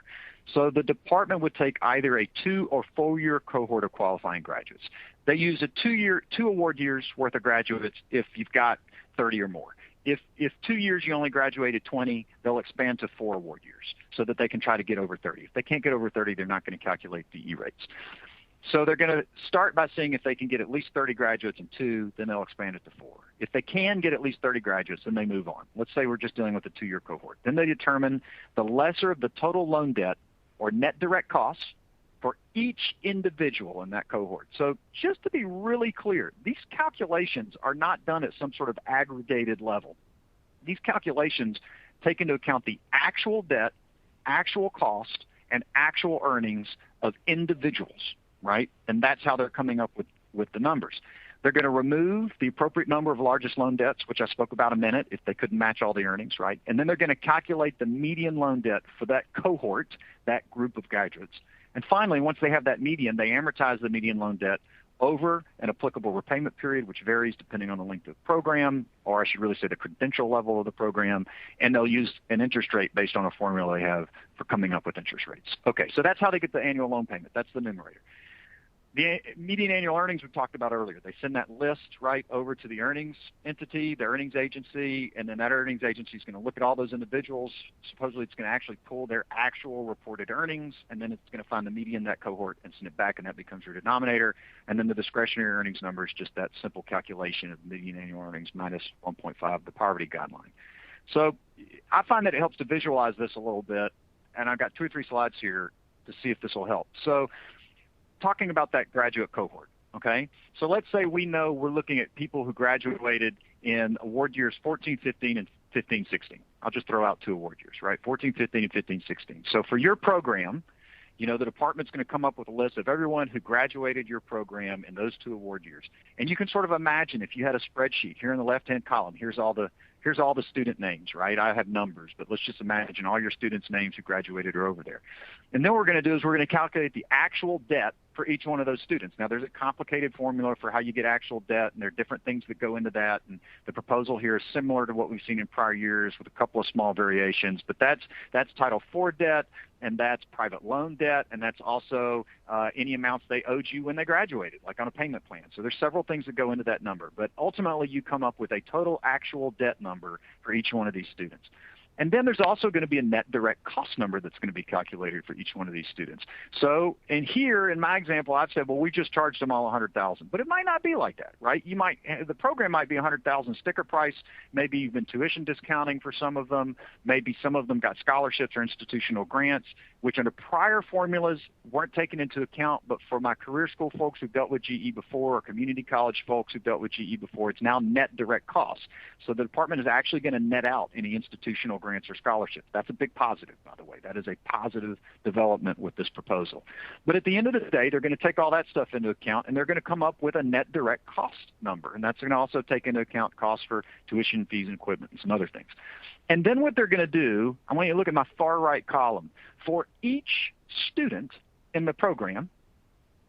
So the department would take either a 2 or 4 year cohort of qualifying graduates. They use a 2 award years worth of graduates if you've got 30 or more. If 2 years you only graduated 20, they'll expand to 4 award years so that they can try to get over 30. If they can't get over 30, they're not going to calculate DE rates. So they're going to start by seeing if they can get at least 30 graduates in 2, then they'll expand it to 4. If they can get at least 30 graduates, then they move on. Let's say we're just dealing with a 2 year cohort. Then they determine the lesser of the total loan debt or net direct costs for each individual in that cohort. So just to be really clear, these calculations are not done at some sort of aggregated level. These calculations take into account the actual debt, actual cost, and actual earnings of individuals, right? And that's how they're coming up with the numbers. They're going to remove the appropriate number of largest loan debts, which I spoke about a minute, if they couldn't match all the earnings, right? And then they're going to calculate the median loan debt for that cohort, that group of graduates. And finally, once they have that median, they amortize the median loan debt over an applicable repayment period, which varies depending on the length of the program, or I should really say the credential level of the program, and they'll use an interest rate based on a formula they have for coming up with interest rates. Okay, so that's how they get the annual loan payment. That's the numerator. The median annual earnings we talked about earlier. They send that list right over to the earnings entity, the earnings agency, and then that earnings agency is going to look at all those individuals. Supposedly it's going to actually pull their actual reported earnings, and then it's going to find the median of that cohort and send it back, and that becomes your denominator. And then the discretionary earnings number is just that simple calculation of median annual earnings minus 1.5, the poverty guideline. So I find that it helps to visualize this a little bit, and I've got 2 or 3 slides here to see if this will help. So talking about that graduate cohort, okay? So let's say we know we're looking at people who graduated in award years 14, 15, and 15, 16. I'll just throw out 2 award years, right? 14, 15, and 15, 16. So for your program, the department's going to come up with a list of everyone who graduated your program in those 2 award years. And you can sort of imagine if you had a spreadsheet here in the left-hand column, here's all the student names, right? I have numbers, but let's just imagine all your students' names who graduated are over there. And then what we're going to do is we're going to calculate the actual debt for each one of those students. Now, there's a complicated formula for how you get actual debt, and there are different things that go into that. And the proposal here is similar to what we've seen in prior years with a couple of small variations. But that's Title IV debt, and that's private loan debt, and that's also any amounts they owed you when they graduated, like on a payment plan. So there's several things that go into that number. But ultimately, you come up with a total actual debt number for each one of these students. And then there's also going to be a net direct cost number that's going to be calculated for each one of these students. So, and here in my example, I've said, well, we just charged them all $100,000, but it might not be like that, right? The program might be $100,000 sticker price, maybe even tuition discounting for some of them. Maybe some of them got scholarships or institutional grants, which under prior formulas weren't taken into account. But for my career school folks who've dealt with GE before, or community college folks who've dealt with GE before, it's now net direct costs. So the department is actually going to net out any institutional grants or scholarships. That's a big positive, by the way. That is a positive development with this proposal. But at the end of the day, they're going to take all that stuff into account, and they're going to come up with a net direct cost number. And that's going to also take into account costs for tuition, fees, and equipment, and some other things. And then what they're going to do, I want you to look at my far right column. For each student in the program,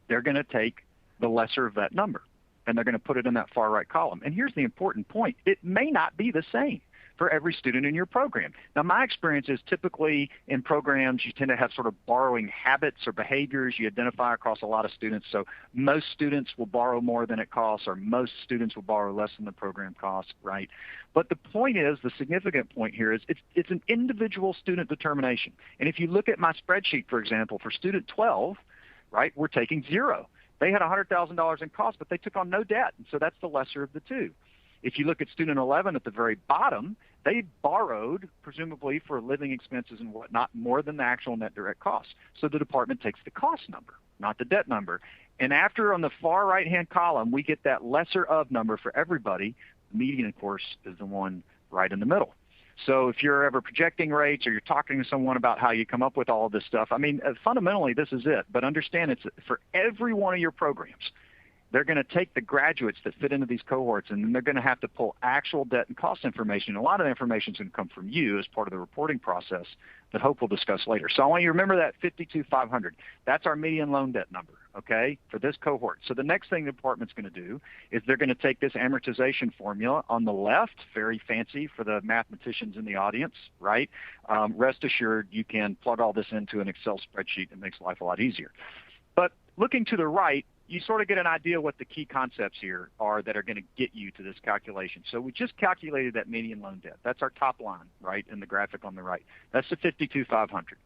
they're going to take the lesser of that number, and they're going to put it in that far right column. And here's the important point. It may not be the same for every student in your program. Now, my experience is typically in programs, you tend to have sort of borrowing habits or behaviors you identify across a lot of students. So most students will borrow more than it costs, or most students will borrow less than the program costs, right? But the point is, the significant point here is it's an individual student determination. And if you look at my spreadsheet, for example, for student 12, right, we're taking zero. They had $100,000 in costs, but they took on no debt, and so that's the lesser of the two. If you look at student 11 at the very bottom, they borrowed, presumably for living expenses and whatnot, more than the actual net direct cost. So the department takes the cost number, not the debt number. And after, on the far right-hand column, we get that lesser of number for everybody. The median, of course, is the one right in the middle. So if you're ever projecting rates or you're talking to someone about how you come up with all of this stuff, I mean, fundamentally, this is it. But understand, it's for every one of your programs. They're going to take the graduates that fit into these cohorts, and then they're going to have to pull actual debt and cost information. A lot of the information is going to come from you as part of the reporting process that Hope will discuss later. So I want you to remember that 52,500. That's our median loan debt number, okay, for this cohort. So the next thing the department's going to do is they're going to take this amortization formula on the left, very fancy for the mathematicians in the audience, right? Rest assured, you can plug all this into an Excel spreadsheet. It makes life a lot easier. But looking to the right, you sort of get an idea what the key concepts here are that are going to get you to this calculation. So we just calculated that median loan debt. That's our top line, right, in the graphic on the right. That's the 52,500.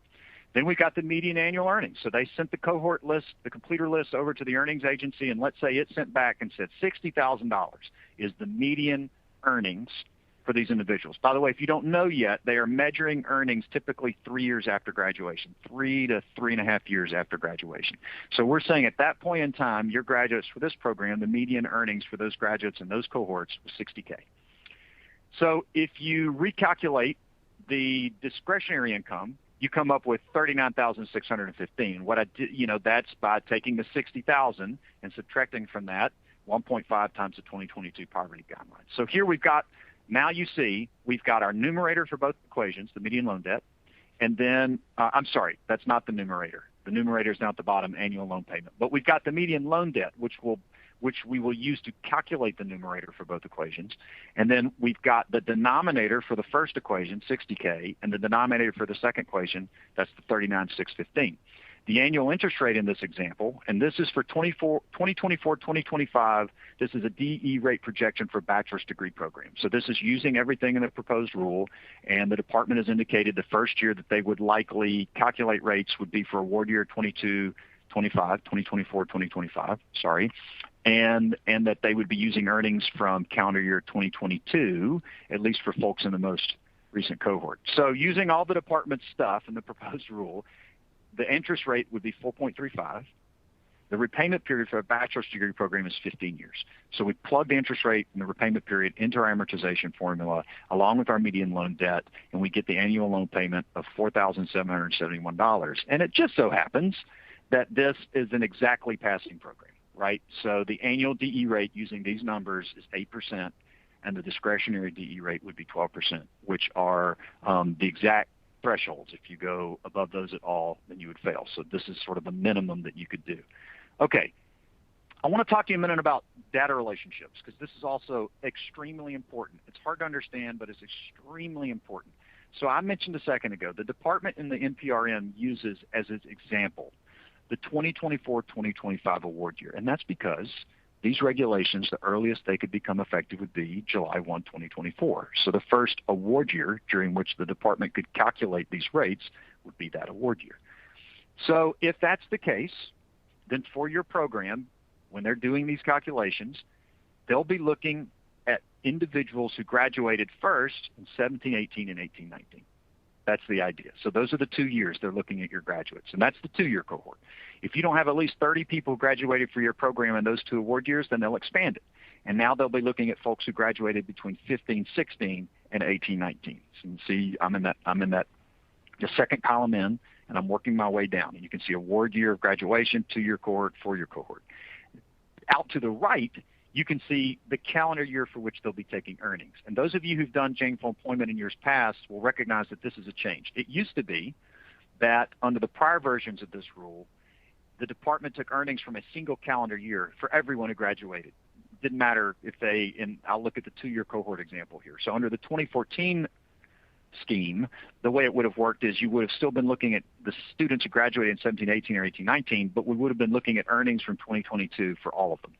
Then we got the median annual earnings. So they sent the cohort list, the completer list, over to the earnings agency, and let's say it sent back and said $60,000 is the median earnings for these individuals. By the way, if you don't know yet, they are measuring earnings typically 3 years after graduation, 3 to 3.5 years after graduation. So we're saying at that point in time, your graduates for this program, the median earnings for those graduates in those cohorts was $60K. So if you recalculate the discretionary income, you come up with $39,615. What I did, that's by taking the $60,000 and subtracting from that 1.5 times the 2022 poverty guidelines. So here we've got, now you see, we've got our numerator for both equations, the median loan debt, and then, I'm sorry, that's not the numerator. The numerator is down at the bottom, annual loan payment. But we've got the median loan debt, which we will use to calculate the numerator for both equations. And then we've got the denominator for the first equation, $60K, and the denominator for the second equation, that's the $39,615. The annual interest rate in this example, and this is for 2024-2025, this is a DE rate projection for bachelor's degree programs. So this is using everything in the proposed rule, and the department has indicated the first year that they would likely calculate rates would be for award year 2024-2025, sorry, and that they would be using earnings from calendar year 2022, at least for folks in the most recent cohort. So using all the department's stuff in the proposed rule, the interest rate would be 4.35. The repayment period for a bachelor's degree program is 15 years. So we plug the interest rate and the repayment period into our amortization formula along with our median loan debt, and we get the annual loan payment of $4,771. And it just so happens that this is an exactly passing program, right? So the annual DE rate using these numbers is 8%, and the discretionary DE rate would be 12%, which are the exact thresholds. If you go above those at all, then you would fail. So this is sort of the minimum that you could do. Okay, I want to talk to you a minute about data relationships, because this is also extremely important. It's hard to understand, but it's extremely important. So I mentioned a second ago, the department in the NPRM uses as its example the 2024-2025 award year, and that's because these regulations, the earliest they could become effective would be July 1, 2024. So the first award year during which the department could calculate these rates would be that award year. So if that's the case, then for your program, when they're doing these calculations, they'll be looking at individuals who graduated first in 17, 18, and 18, 19. That's the idea. So those are the 2 years they're looking at your graduates, and that's the 2-year cohort. If you don't have at least 30 people graduated for your program in those 2 award years, then they'll expand it. And now they'll be looking at folks who graduated between 15, 16 and 18, 19. So you can see I'm in that the second column in, and I'm working my way down. And you can see award year of graduation, 2-year cohort, 4-year cohort. Out to the right, you can see the calendar year for which they'll be taking earnings. And those of you who've done gainful employment in years past will recognize that this is a change. It used to be that under the prior versions of this rule, the department took earnings from a single calendar year for everyone who graduated. It didn't matter if I'll look at the 2-year cohort example here. So under the 2014 scheme, the way it would have worked is you would have still been looking at the students who graduated in 17, 18, or 18, 19, but we would have been looking at earnings from 2022 for all of them.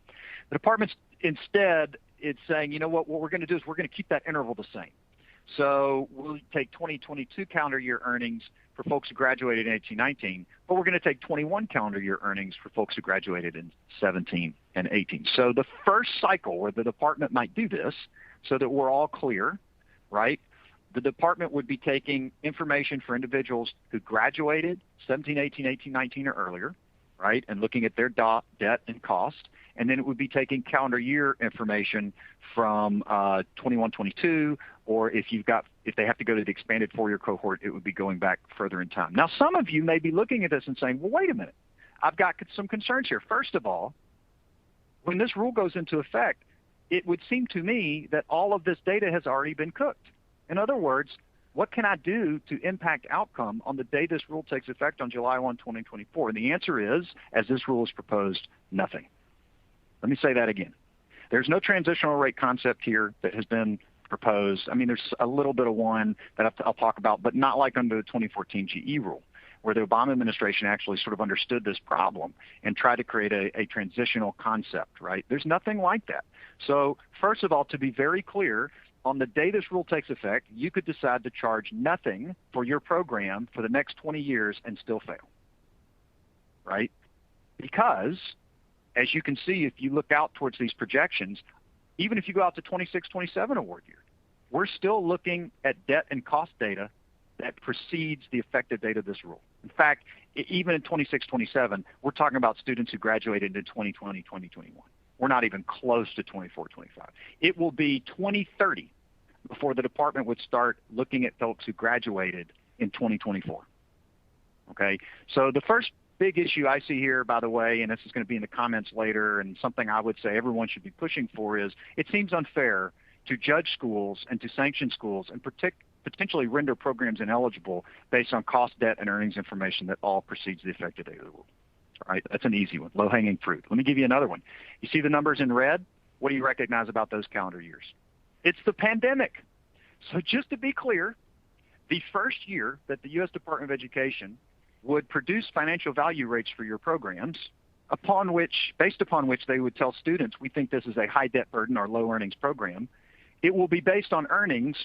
The department's instead, it's saying, you know what we're going to do is we're going to keep that interval the same. So we'll take 2022 calendar year earnings for folks who graduated in 18, 19, but we're going to take 21 calendar year earnings for folks who graduated in 17 and 18. So the first cycle where the department might do this, so that we're all clear, right? The department would be taking information for individuals who graduated 17, 18, 18, 19 or earlier, right, and looking at their debt and cost. And then it would be taking calendar year information from 21, 22, or if they have to go to the expanded 4-year cohort, it would be going back further in time. Now, some of you may be looking at this and saying, well, wait a minute, I've got some concerns here. First of all, when this rule goes into effect, it would seem to me that all of this data has already been cooked. In other words, what can I do to impact outcome on the day this rule takes effect on July 1, 2024? And the answer is, as this rule is proposed, nothing. Let me say that again. There's no transitional rate concept here that has been proposed. I mean, there's a little bit of one that I'll talk about, but not like under the 2014 GE rule, where the Obama administration actually sort of understood this problem and tried to create a transitional concept, right? There's nothing like that. So first of all, to be very clear, on the day this rule takes effect, you could decide to charge nothing for your program for the next 20 years and still fail, right? Because, as you can see, if you look out towards these projections, even if you go out to 26, 27 award year, we're still looking at debt and cost data that precedes the effective date of this rule. In fact, even in 26, 27, we're talking about students who graduated in 2020, 2021. We're not even close to 24, 25. It will be 2030 before the department would start looking at folks who graduated in 2024. Okay, so the first big issue I see here, by the way, and this is going to be in the comments later, and something I would say everyone should be pushing for, is it seems unfair to judge schools and to sanction schools and potentially render programs ineligible based on cost, debt, and earnings information that all precedes the effective date of the rule. All right, that's an easy one, low-hanging fruit. Let me give you another one. You see the numbers in red? What do you recognize about those calendar years? It's the pandemic. So just to be clear, the first year that the U.S. Department of Education would produce financial value rates for your programs, based upon which they would tell students, we think this is a high debt burden or low earnings program, it will be based on earnings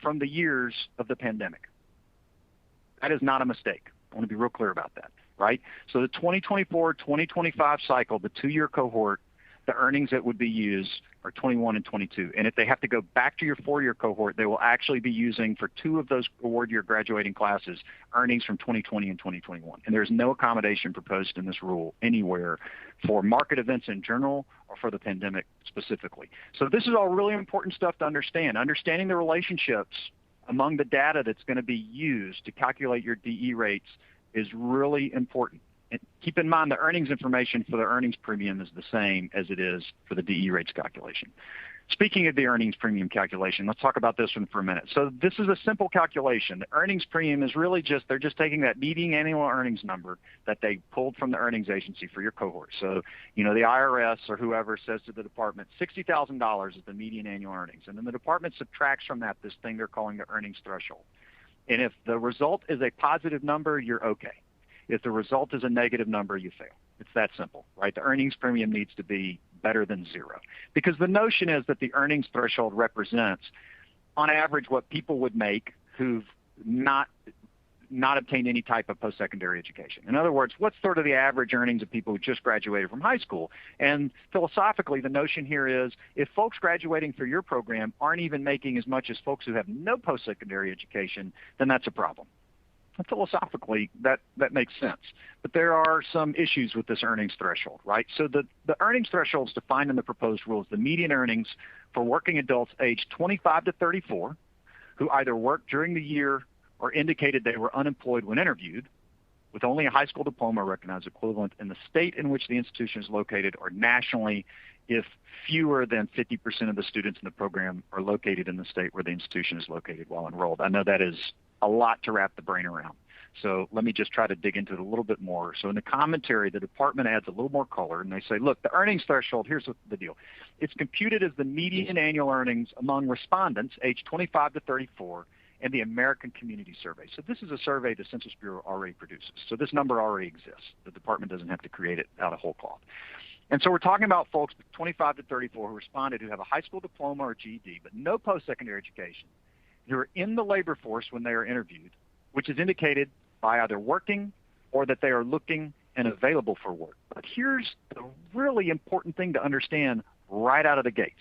from the years of the pandemic. That is not a mistake. I want to be real clear about that, right? So the 2024-2025 cycle, the 2-year cohort, the earnings that would be used are 21 and 22. And if they have to go back to your 4-year cohort, they will actually be using, for 2 of those award year graduating classes, earnings from 2020 and 2021. And there's no accommodation proposed in this rule anywhere for market events in general or for the pandemic specifically. So this is all really important stuff to understand. Understanding the relationships among the data that's going to be used to calculate your DE rates is really important. And keep in mind the earnings information for the earnings premium is the same as it is for the DE rates calculation. Speaking of the earnings premium calculation, let's talk about this one for a minute. So this is a simple calculation. The earnings premium is really they're just taking that median annual earnings number that they pulled from the earnings agency for your cohort. So, the IRS or whoever says to the department, $60,000 is the median annual earnings. And then the department subtracts from that this thing they're calling the earnings threshold. And if the result is a positive number, you're okay. If the result is a negative number, you fail. It's that simple, right? The earnings premium needs to be better than zero. Because the notion is that the earnings threshold represents, on average, what people would make who've not obtained any type of post-secondary education. In other words, what's sort of the average earnings of people who just graduated from high school? And philosophically, the notion here is if folks graduating through your program aren't even making as much as folks who have no post-secondary education, then that's a problem. And philosophically, that makes sense. But there are some issues with this earnings threshold, right? So the earnings threshold is defined in the proposed rules, the median earnings for working adults aged 25 to 34 who either worked during the year or indicated they were unemployed when interviewed, with only a high school diploma or recognized equivalent in the state in which the institution is located or nationally if fewer than 50% of the students in the program are located in the state where the institution is located while enrolled. I know that is a lot to wrap the brain around. So let me just try to dig into it a little bit more. So in the commentary, the department adds a little more color, and they say, look, the earnings threshold, here's the deal. It's computed as the median annual earnings among respondents aged 25 to 34 in the American Community Survey. So this is a survey the Census Bureau already produces. So this number already exists. The department doesn't have to create it out of whole cloth. And so we're talking about folks 25 to 34 who responded who have a high school diploma or GED, but no post-secondary education, who are in the labor force when they are interviewed, which is indicated by either working or that they are looking and available for work. But here's the really important thing to understand right out of the gates.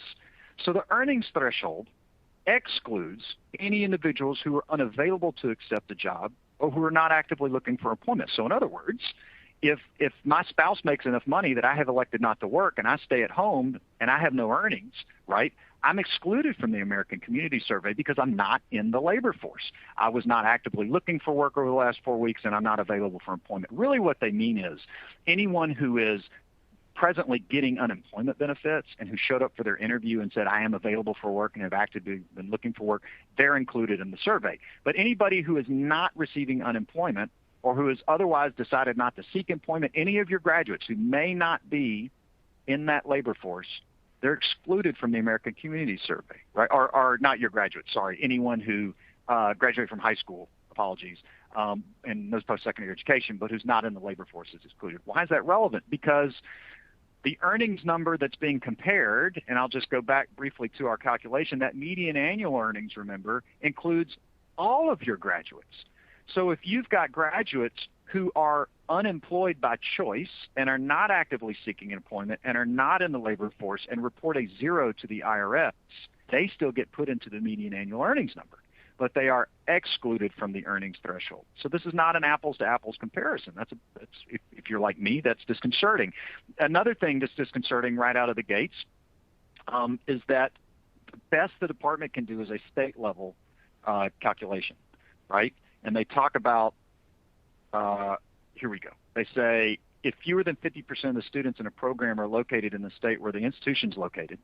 So the earnings threshold excludes any individuals who are unavailable to accept a job or who are not actively looking for employment. So in other words, if my spouse makes enough money that I have elected not to work and I stay at home and I have no earnings, right, I'm excluded from the American Community Survey because I'm not in the labor force. I was not actively looking for work over the last 4 weeks and I'm not available for employment. Really what they mean is anyone who is presently getting unemployment benefits and who showed up for their interview and said, I am available for work and have actively been looking for work, they're included in the survey. But anybody who is not receiving unemployment or who has otherwise decided not to seek employment, any of your graduates who may not be in that labor force, they're excluded from the American Community Survey, right? Or not your graduates, sorry, anyone who graduated from high school, apologies, and knows post-secondary education, but who's not in the labor force is excluded. Why is that relevant? Because the earnings number that's being compared, and I'll just go back briefly to our calculation, that median annual earnings, remember, includes all of your graduates. So if you've got graduates who are unemployed by choice and are not actively seeking employment and are not in the labor force and report a 0 to the IRS, they still get put into the median annual earnings number, but they are excluded from the earnings threshold. So this is not an apples-to-apples comparison. That's if you're like me, that's disconcerting. Another thing that's disconcerting right out of the gates is that the best the department can do is a state-level calculation, right? And they talk about, here we go. They say if fewer than 50% of the students in a program are located in the state where the institution is located,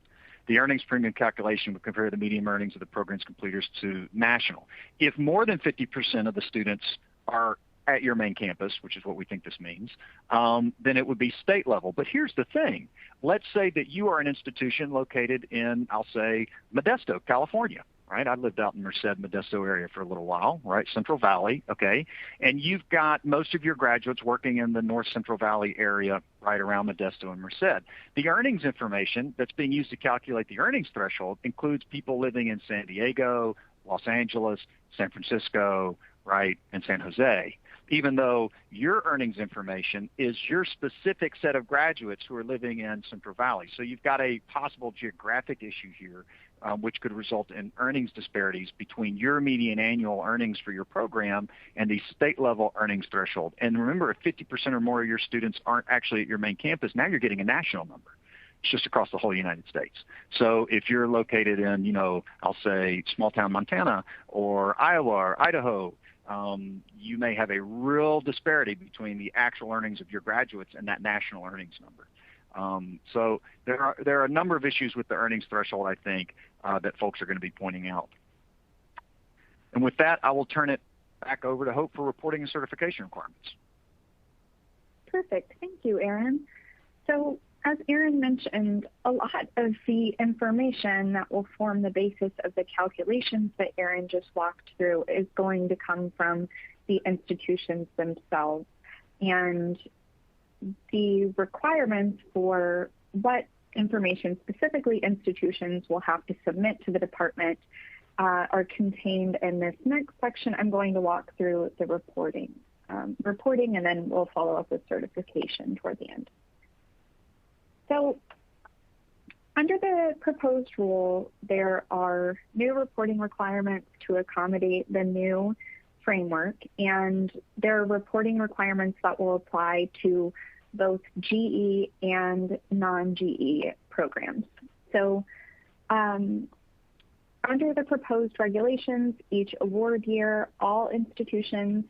the earnings premium calculation would compare the median earnings of the program's completers to national. If more than 50% of the students are at your main campus, which is what we think this means, then it would be state level. But here's the thing. Let's say that you are an institution located in, I'll say, Modesto, California. Right, I lived out in Merced, Modesto area for a little while, right, Central Valley, okay, and you've got most of your graduates working in the North Central Valley area right around Modesto and Merced. The earnings information that's being used to calculate the earnings threshold includes people living in San Diego, Los Angeles, San Francisco, right, and San Jose, even though your earnings information is your specific set of graduates who are living in Central Valley. So you've got a possible geographic issue here, which could result in earnings disparities between your median annual earnings for your program and the state-level earnings threshold. And remember, if 50% or more of your students aren't actually at your main campus, now you're getting a national number. It's just across the whole United States. So if you're located in, I'll say small-town Montana or Iowa or Idaho, you may have a real disparity between the actual earnings of your graduates and that national earnings number. So there are a number of issues with the earnings threshold, I think, that folks are going to be pointing out. And with that, I will turn it back over to Hope for reporting and certification requirements. Perfect. Thank you, Aaron. So as Aaron mentioned, a lot of the information that will form the basis of the calculations that Aaron just walked through is going to come from the institutions themselves. And the requirements for what information, specifically institutions will have to submit to the department, are contained in this next section. I'm going to walk through the reporting, and then we'll follow up with certification toward the end. So under the proposed rule, there are new reporting requirements to accommodate the new framework, and there are reporting requirements that will apply to both GE and non-GE programs. So under the proposed regulations, each award year, all institutions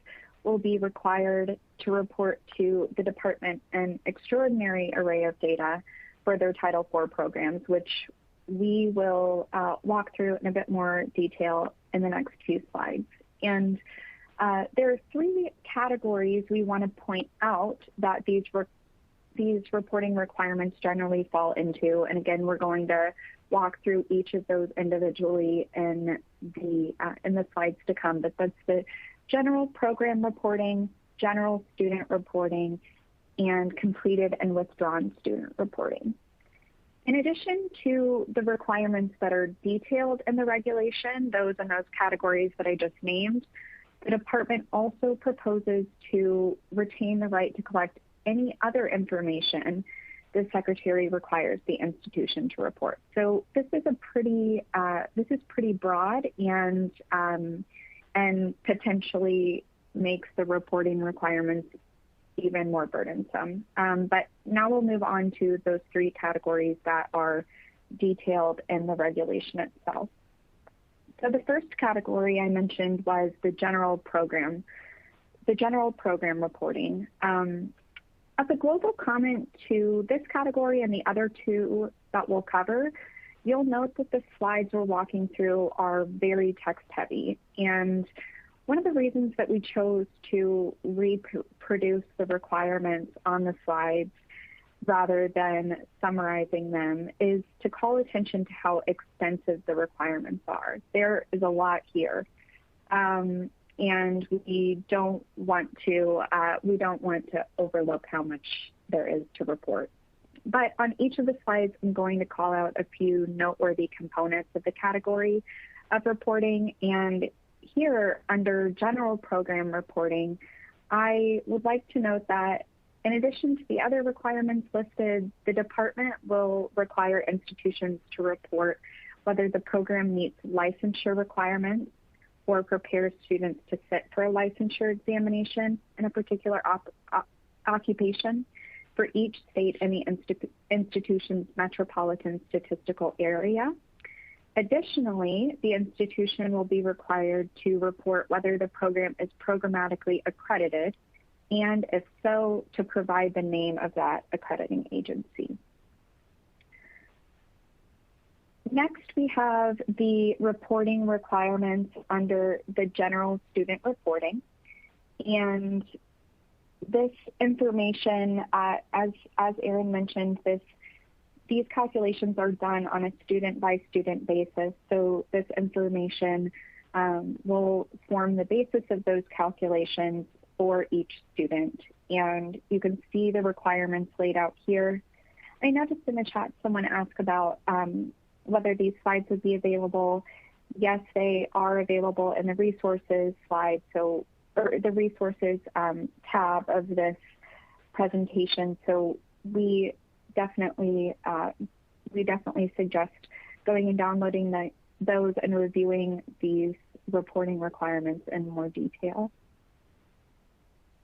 will be required to report to the department an extraordinary array of data for their Title IV programs, which we will walk through in a bit more detail in the next few slides. And there are three categories we want to point out that these reporting requirements generally fall into. And again, we're going to walk through each of those individually in the slides to come. But that's the general program reporting, general student reporting, and completed and withdrawn student reporting. In addition to the requirements that are detailed in the regulation, those in those categories that I just named, the department also proposes to retain the right to collect any other information the secretary requires the institution to report. So this is pretty broad and potentially makes the reporting requirements even more burdensome. But now we'll move on to those three categories that are detailed in the regulation itself. So the first category I mentioned was the general program reporting. As a global comment to this category and the other two that we'll cover, you'll note that the slides we're walking through are very text heavy. And one of the reasons that we chose to reproduce the requirements on the slides rather than summarizing them is to call attention to how extensive the requirements are. There is a lot here. And we don't want to overlook how much there is to report. But on each of the slides, I'm going to call out a few noteworthy components of the category of reporting. And here, under general program reporting, I would like to note that in addition to the other requirements listed, the department will require institutions to report whether the program meets licensure requirements or prepares students to sit for a licensure examination in a particular occupation for each state in the institution's metropolitan statistical area. Additionally, the institution will be required to report whether the program is programmatically accredited, and if so, to provide the name of that accrediting agency. Next, we have the reporting requirements under the general student reporting. And this information, as Erin mentioned, these calculations are done on a student-by-student basis. So this information will form the basis of those calculations for each student. And you can see the requirements laid out here. I noticed in the chat someone asked about whether these slides would be available. Yes, they are available in the resources slide, or the resources tab of this presentation. So we definitely suggest going and downloading those and reviewing these reporting requirements in more detail.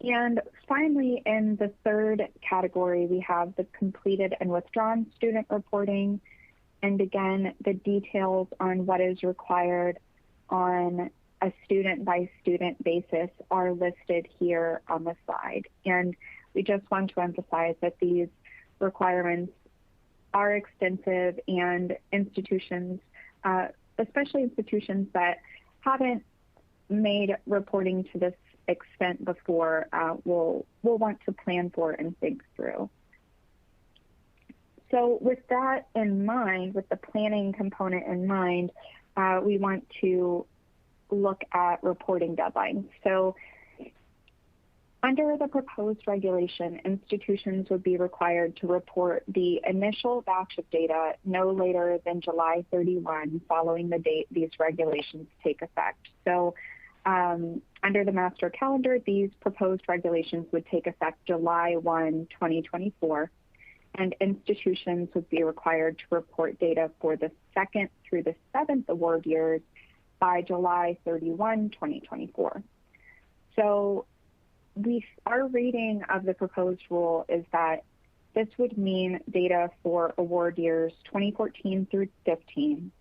And finally, in the third category, we have the completed and withdrawn student reporting. And again, the details on what is required on a student-by-student basis are listed here on the slide. And we just want to emphasize that these requirements are extensive, and institutions, especially institutions that haven't made reporting to this extent before, will want to plan for and think through. So with that in mind, with the planning component in mind, we want to look at reporting deadlines. So Under the proposed regulation, institutions would be required to report the initial batch of data no later than July 31 following the date these regulations take effect. So under the master calendar, these proposed regulations would take effect July 1, 2024, and institutions would be required to report data for the second through the seventh award years by July 31, 2024. So our reading of the proposed rule is that this would mean data for award years 2014 through 15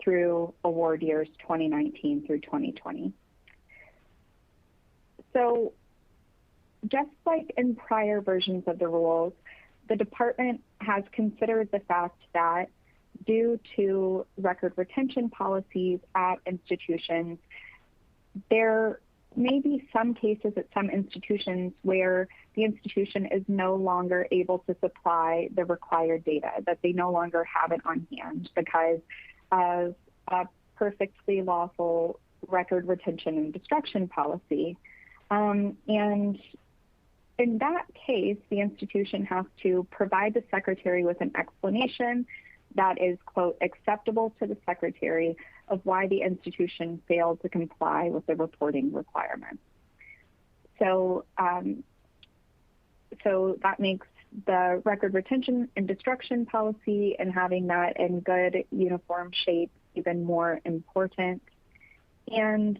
through award years 2019 through 2020. So just like in prior versions of the rules, the department has considered the fact that due to record retention policies at institutions, there may be some cases at some institutions where the institution is no longer able to supply the required data, that they no longer have it on hand because of a perfectly lawful record retention and destruction policy. And in that case, the institution has to provide the secretary with an explanation that is, quote, acceptable to the secretary of why the institution failed to comply with the reporting requirements. So, so that makes the record retention and destruction policy and having that in good uniform shape even more important. And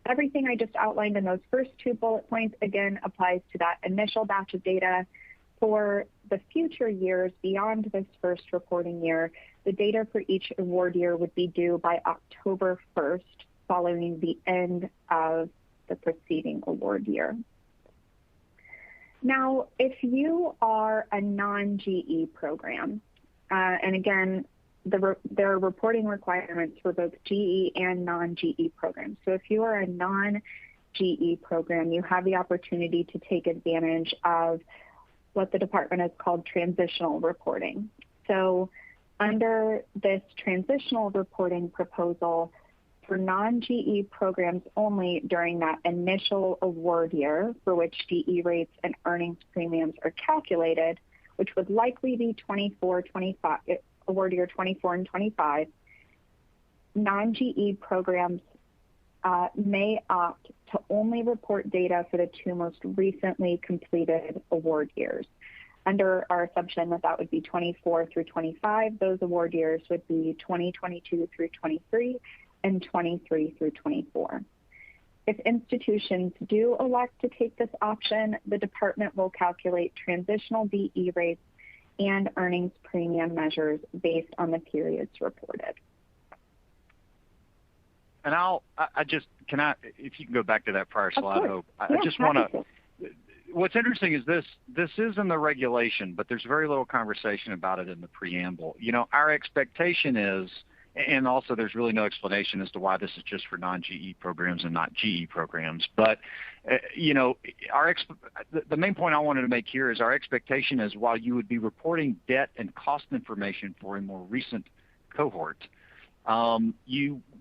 everything I just outlined in those first two bullet points, again, applies to that initial batch of data. For the future years beyond this first reporting year, the data for each award year would be due by October 1st, following the end of the preceding award year. Now, if you are a non-GE program, and again, there are reporting requirements for both GE and non-GE programs. So if you are a non-GE program, you have the opportunity to take advantage of what the department has called transitional reporting. So under this transitional reporting proposal, for non-GE programs only during that initial award year for which GE rates and earnings premiums are calculated, which would likely be 24-25, award year 24 and 25, non-GE programs may opt to only report data for the two most recently completed award years. Under our assumption that that would be 24 through 25, those award years would be 2022 through 23 and 23 through 24. If institutions do elect to take this option, the department will calculate transitional DE rates and earnings premium measures based on the periods reported. And if you can go back to that prior slide, Hope. I just want to, what's interesting is this is in the regulation, but there's very little conversation about it in the preamble. You know, our expectation is, and also there's really no explanation as to why this is just for non-GE programs and not GE programs. But, you know, the main point I wanted to make here is our expectation is while you would be reporting debt and cost information for a more recent cohort,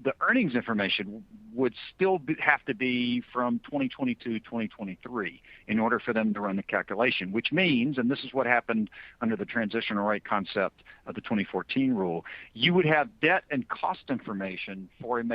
the earnings information would still have to be from 2022 to 2023 in order for them to run the calculation, which means, and this is what happened under the transitional rate concept of the 2014 rule, you would have debt and cost information for a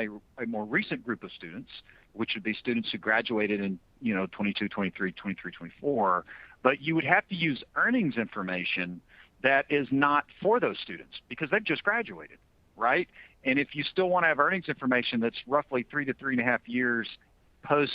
more recent group of students, which would be students who graduated in 22, 23, 23, 24, but you would have to use earnings information that is not for those students because they've just graduated, right? And if you still want to have earnings information that's roughly 3 to 3.5 years post,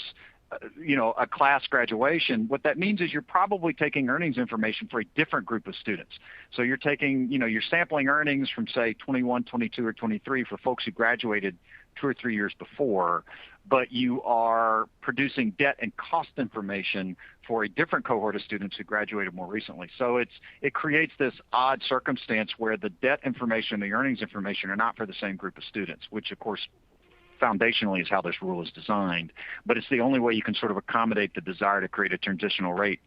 a class graduation, what that means is you're probably taking earnings information for a different group of students. So you're taking, you're sampling earnings from, say, 21, 22, or 23 for folks who graduated 2 or 3 years before, but you are producing debt and cost information for a different cohort of students who graduated more recently. So it creates this odd circumstance where the debt information and the earnings information are not for the same group of students, which of course foundationally is how this rule is designed. But it's the only way you can sort of accommodate the desire to create a transitional rate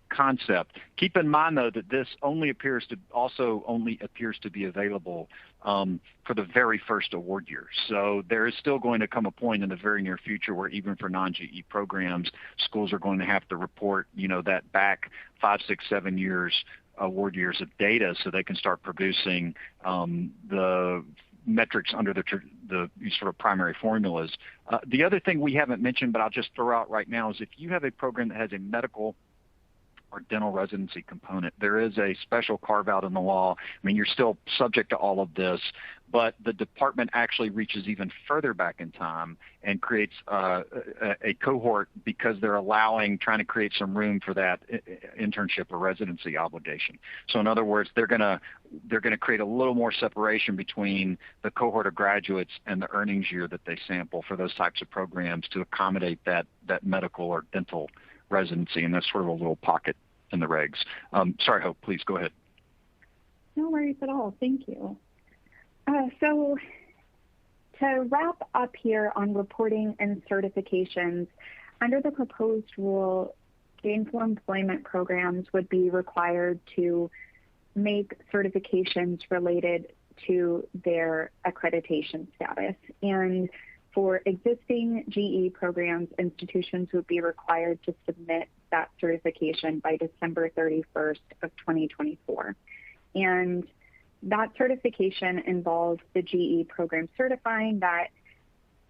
concept. Keep in mind, though, that this only appears to be available for the very first award year. So there is still going to come a point in the very near future where even for non-GE programs, schools are going to have to report, that back 5, 6, 7 years award years of data so they can start producing the metrics under the sort of primary formulas. The other thing we haven't mentioned, but I'll just throw out right now, is if you have a program that has a medical or dental residency component, there is a special carve out in the law. I mean, you're still subject to all of this, but the department actually reaches even further back in time and creates a cohort because they're trying to create some room for that internship or residency obligation. So in other words, they're going to create a little more separation between the cohort of graduates and the earnings year that they sample for those types of programs to accommodate that medical or dental residency, and that's sort of a little pocket in the regs. Sorry, Hope, please go ahead. No worries at all. Thank you. So to wrap up here on reporting and certifications, under the proposed rule, gainful employment programs would be required to make certifications related to their accreditation status. And for existing GE programs, institutions would be required to submit that certification by December 31st of 2024. And that certification involves the GE program certifying that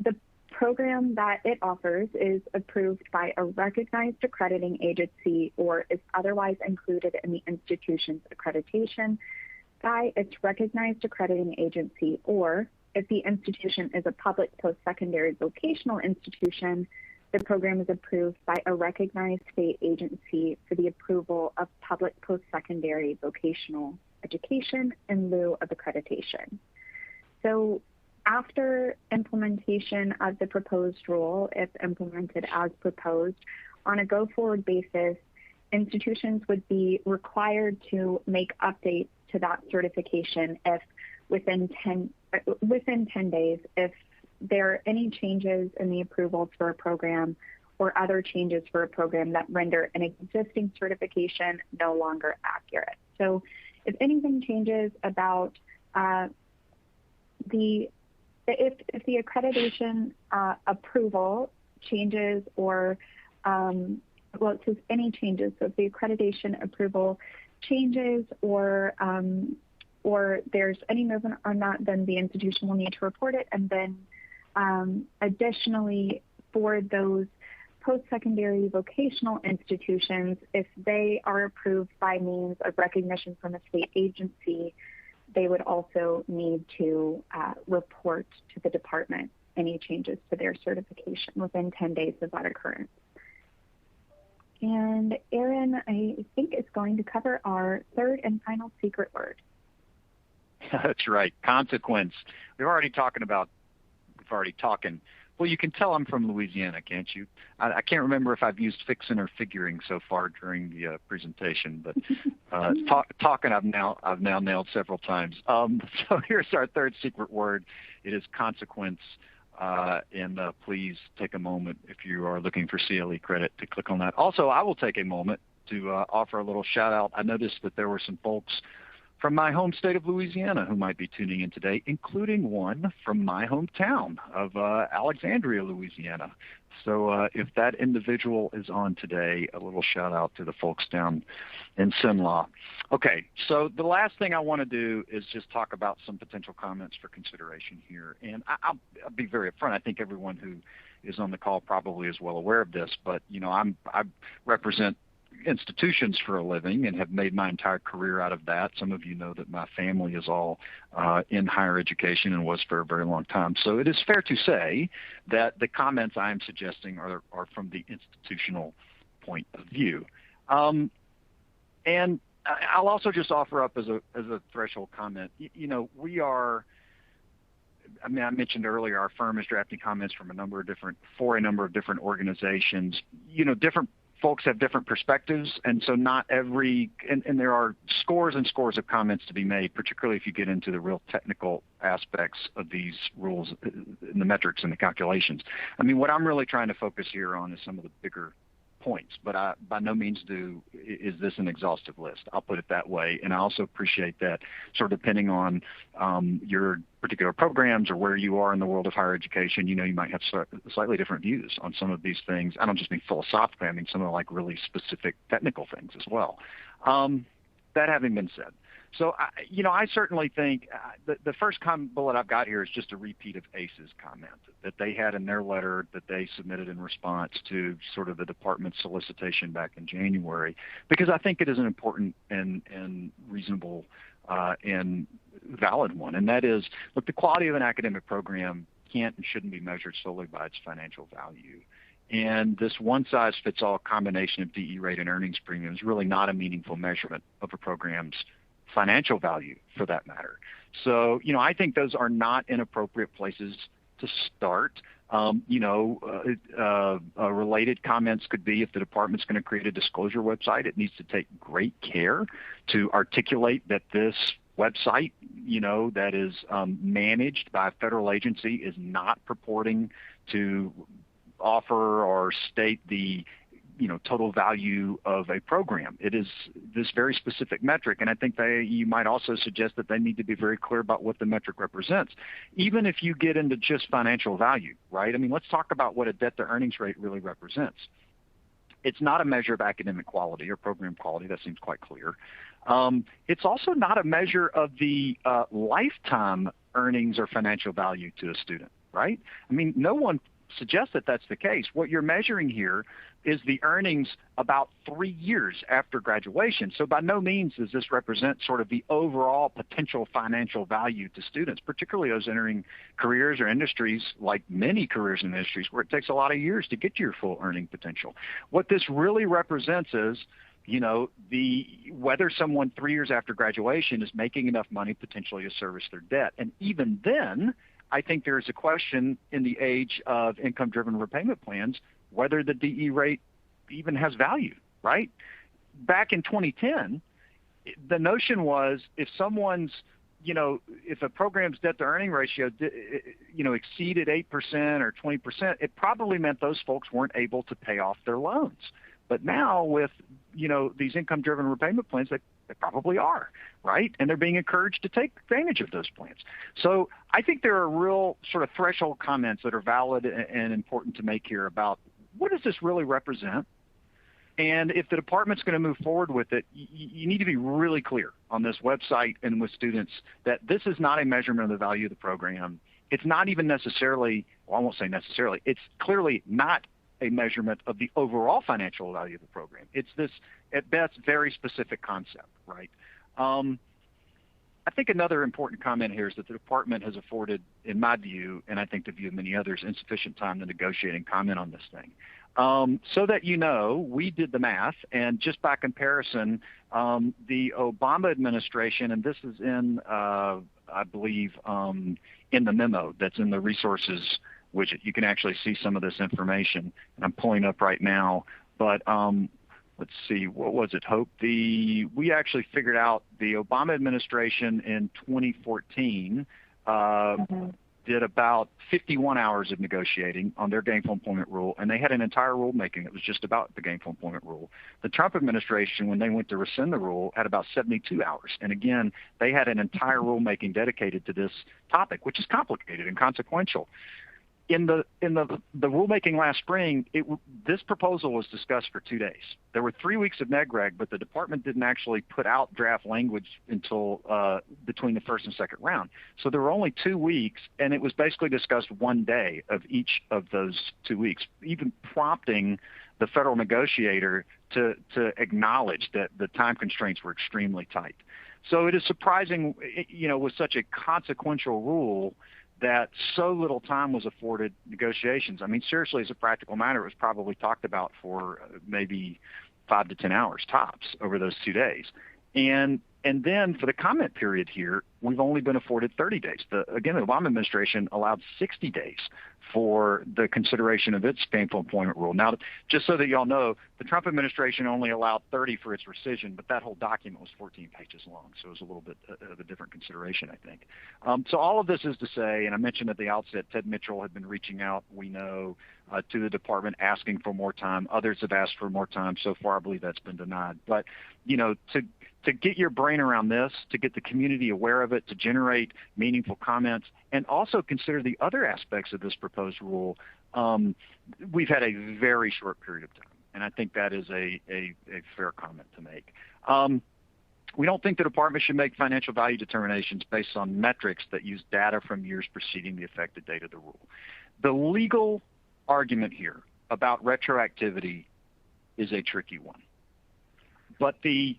the program that it offers is approved by a recognized accrediting agency or is otherwise included in the institution's accreditation by its recognized accrediting agency, or if the institution is a public post-secondary vocational institution, the program is approved by a recognized state agency for the approval of public post-secondary vocational education in lieu of accreditation. So after implementation of the proposed rule, if implemented as proposed, on a go-forward basis, institutions would be required to make updates to that certification if within 10 days, if there are any changes in the approvals for a program or other changes for a program that render an existing certification no longer accurate. So if anything changes about if the accreditation approval changes or, it says any changes. So if the accreditation approval changes or there's any movement on that, then the institution will need to report it. And then additionally, for those post-secondary vocational institutions, if they are approved by means of recognition from a state agency, they would also need to report to the department any changes to their certification within 10 days of that occurrence. And Aaron, I think, is going to cover our third and final secret word. That's right, consequence. We've already talking. Well, you can tell I'm from Louisiana, can't you? I can't remember if I've used fixing or figuring so far during the presentation, but talking I've now nailed several times. So here's our third secret word. It is consequence. And please take a moment if you are looking for CLE credit to click on that. Also, I will take a moment to offer a little shout out. I noticed that there were some folks from my home state of Louisiana who might be tuning in today, including one from my hometown of Alexandria, Louisiana. So if that individual is on today, a little shout out to the folks down in Sinlaw. Okay, so the last thing I want to do is just talk about some potential comments for consideration here. And I'll be very upfront. I think everyone who is on the call probably is well aware of this, but I represent institutions for a living and have made my entire career out of that. Some of you know that my family is all in higher education and was for a very long time. So it is fair to say that the comments I am suggesting are from the institutional point of view. And I'll also just offer up as a threshold comment, I mentioned earlier, our firm is drafting comments for a number of different organizations. Different folks have different perspectives, and so not every, and there are scores and scores of comments to be made, particularly if you get into the real technical aspects of these rules, and the metrics and the calculations. What I'm really trying to focus here on is some of the bigger points, but by no means is this an exhaustive list. I'll put it that way. And I also appreciate that sort of depending on your particular programs or where you are in the world of higher education, you might have slightly different views on some of these things. I don't just mean philosophically, I mean some of the like really specific technical things as well. That having been said, so I certainly think the first bullet I've got here is just a repeat of ACE's comment that they had in their letter that they submitted in response to sort of the department's solicitation back in January, because I think it is an important and reasonable and valid one, and that is, look, the quality of an academic program can't and shouldn't be measured solely by its financial value. And this one-size-fits-all combination of DE rate and earnings premium is really not a meaningful measurement of a program's financial value, for that matter. So, I think those are not inappropriate places to start. Related comments could be, if the department's going to create a disclosure website, it needs to take great care to articulate that this website, that is managed by a federal agency is not purporting to offer or state the total value of a program. It is this very specific metric, and I think you might also suggest that they need to be very clear about what the metric represents, even if you get into just financial value, right? I mean, let's talk about what a debt-to-earnings rate really represents. It's not a measure of academic quality or program quality. That seems quite clear. It's also not a measure of the lifetime earnings or financial value to a student, right? I mean, no one suggests that that's the case. What you're measuring here is the earnings about 3 years after graduation. So by no means does this represent sort of the overall potential financial value to students, particularly those entering careers or industries, like many careers and industries, where it takes a lot of years to get to your full earning potential. What this really represents is, whether someone 3 years after graduation is making enough money potentially to service their debt. And even then, I think there is a question in the age of income-driven repayment plans whether the DE rate even has value, right? Back in 2010, the notion was if someone's, if a program's debt-to-earning ratio, exceeded 8% or 20%, it probably meant those folks weren't able to pay off their loans. But now with, these income-driven repayment plans, they probably are, right? And they're being encouraged to take advantage of those plans. So I think there are real sort of threshold comments that are valid and important to make here about what does this really represent? And if the department's going to move forward with it, you need to be really clear on this website and with students that this is not a measurement of the value of the program. It's not even necessarily, well, I won't say necessarily, it's clearly not a measurement of the overall financial value of the program. It's this, at best, very specific concept, right? I think another important comment here is that the department has afforded, in my view, and I think the view of many others, insufficient time to negotiate and comment on this thing. So that we did the math, and just by comparison, the Obama administration, and this is in, I believe, in the memo that's in the resources widget, you can actually see some of this information, and I'm pulling up right now. But let's see, what was it, Hope? We actually figured out the Obama administration in 2014 did about 51 hours of negotiating on their gainful employment rule, and they had an entire rulemaking that was just about the gainful employment rule. The Trump administration, when they went to rescind the rule, had about 72 hours. And again, they had an entire rulemaking dedicated to this topic, which is complicated and consequential. In the rulemaking last spring, this proposal was discussed for 2 days. There were 3 weeks of neg reg, but the department didn't actually put out draft language until between the first and second round. So there were only 2 weeks, and it was basically discussed 1 day of each of those 2 weeks, even prompting the federal negotiator to acknowledge that the time constraints were extremely tight. So it is surprising, with such a consequential rule, that so little time was afforded negotiations. I mean, seriously, as a practical matter, it was probably talked about for maybe 5 to 10 hours tops over those 2 days. And then for the comment period here, we've only been afforded 30 days. Again, the Obama administration allowed 60 days for the consideration of its gainful employment rule. Now, just so that y'all know, the Trump administration only allowed 30 for its rescission, but that whole document was 14 pages long, so it was a little bit of a different consideration, I think. So all of this is to say, and I mentioned at the outset, Ted Mitchell had been reaching out, we know, to the department asking for more time. Others have asked for more time. So far, I believe that's been denied. But, to get your brain around this, to get the community aware of it, to generate meaningful comments, and also consider the other aspects of this proposed rule, we've had a very short period of time. And I think that is a fair comment to make. We don't think the department should make financial value determinations based on metrics that use data from years preceding the effective date of the rule. The legal argument here about retroactivity is a tricky one. But the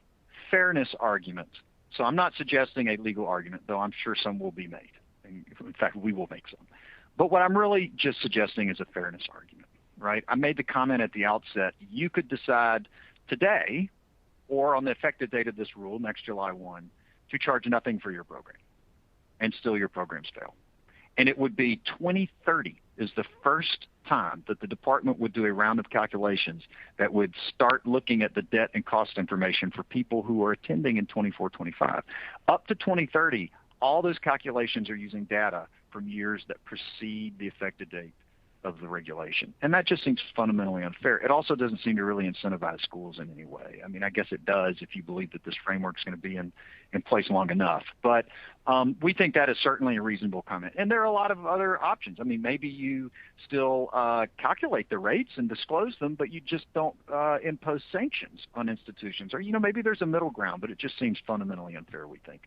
fairness argument, so I'm not suggesting a legal argument, though I'm sure some will be made. In fact, we will make some. But what I'm really just suggesting is a fairness argument, right? I made the comment at the outset, you could decide today or on the effective date of this rule, next July 1, to charge nothing for your program, and still your programs fail. And it would be 2030 is the first time that the department would do a round of calculations that would start looking at the debt and cost information for people who are attending in 24-25. Up to 2030, all those calculations are using data from years that precede the effective date of the regulation. And that just seems fundamentally unfair. It also doesn't seem to really incentivize schools in any way. I mean, I guess it does if you believe that this framework is going to be in place long enough. But we think that is certainly a reasonable comment. And there are a lot of other options. I mean, maybe you still calculate the rates and disclose them, but you just don't impose sanctions on institutions. Or, maybe there's a middle ground, but it just seems fundamentally unfair, we think.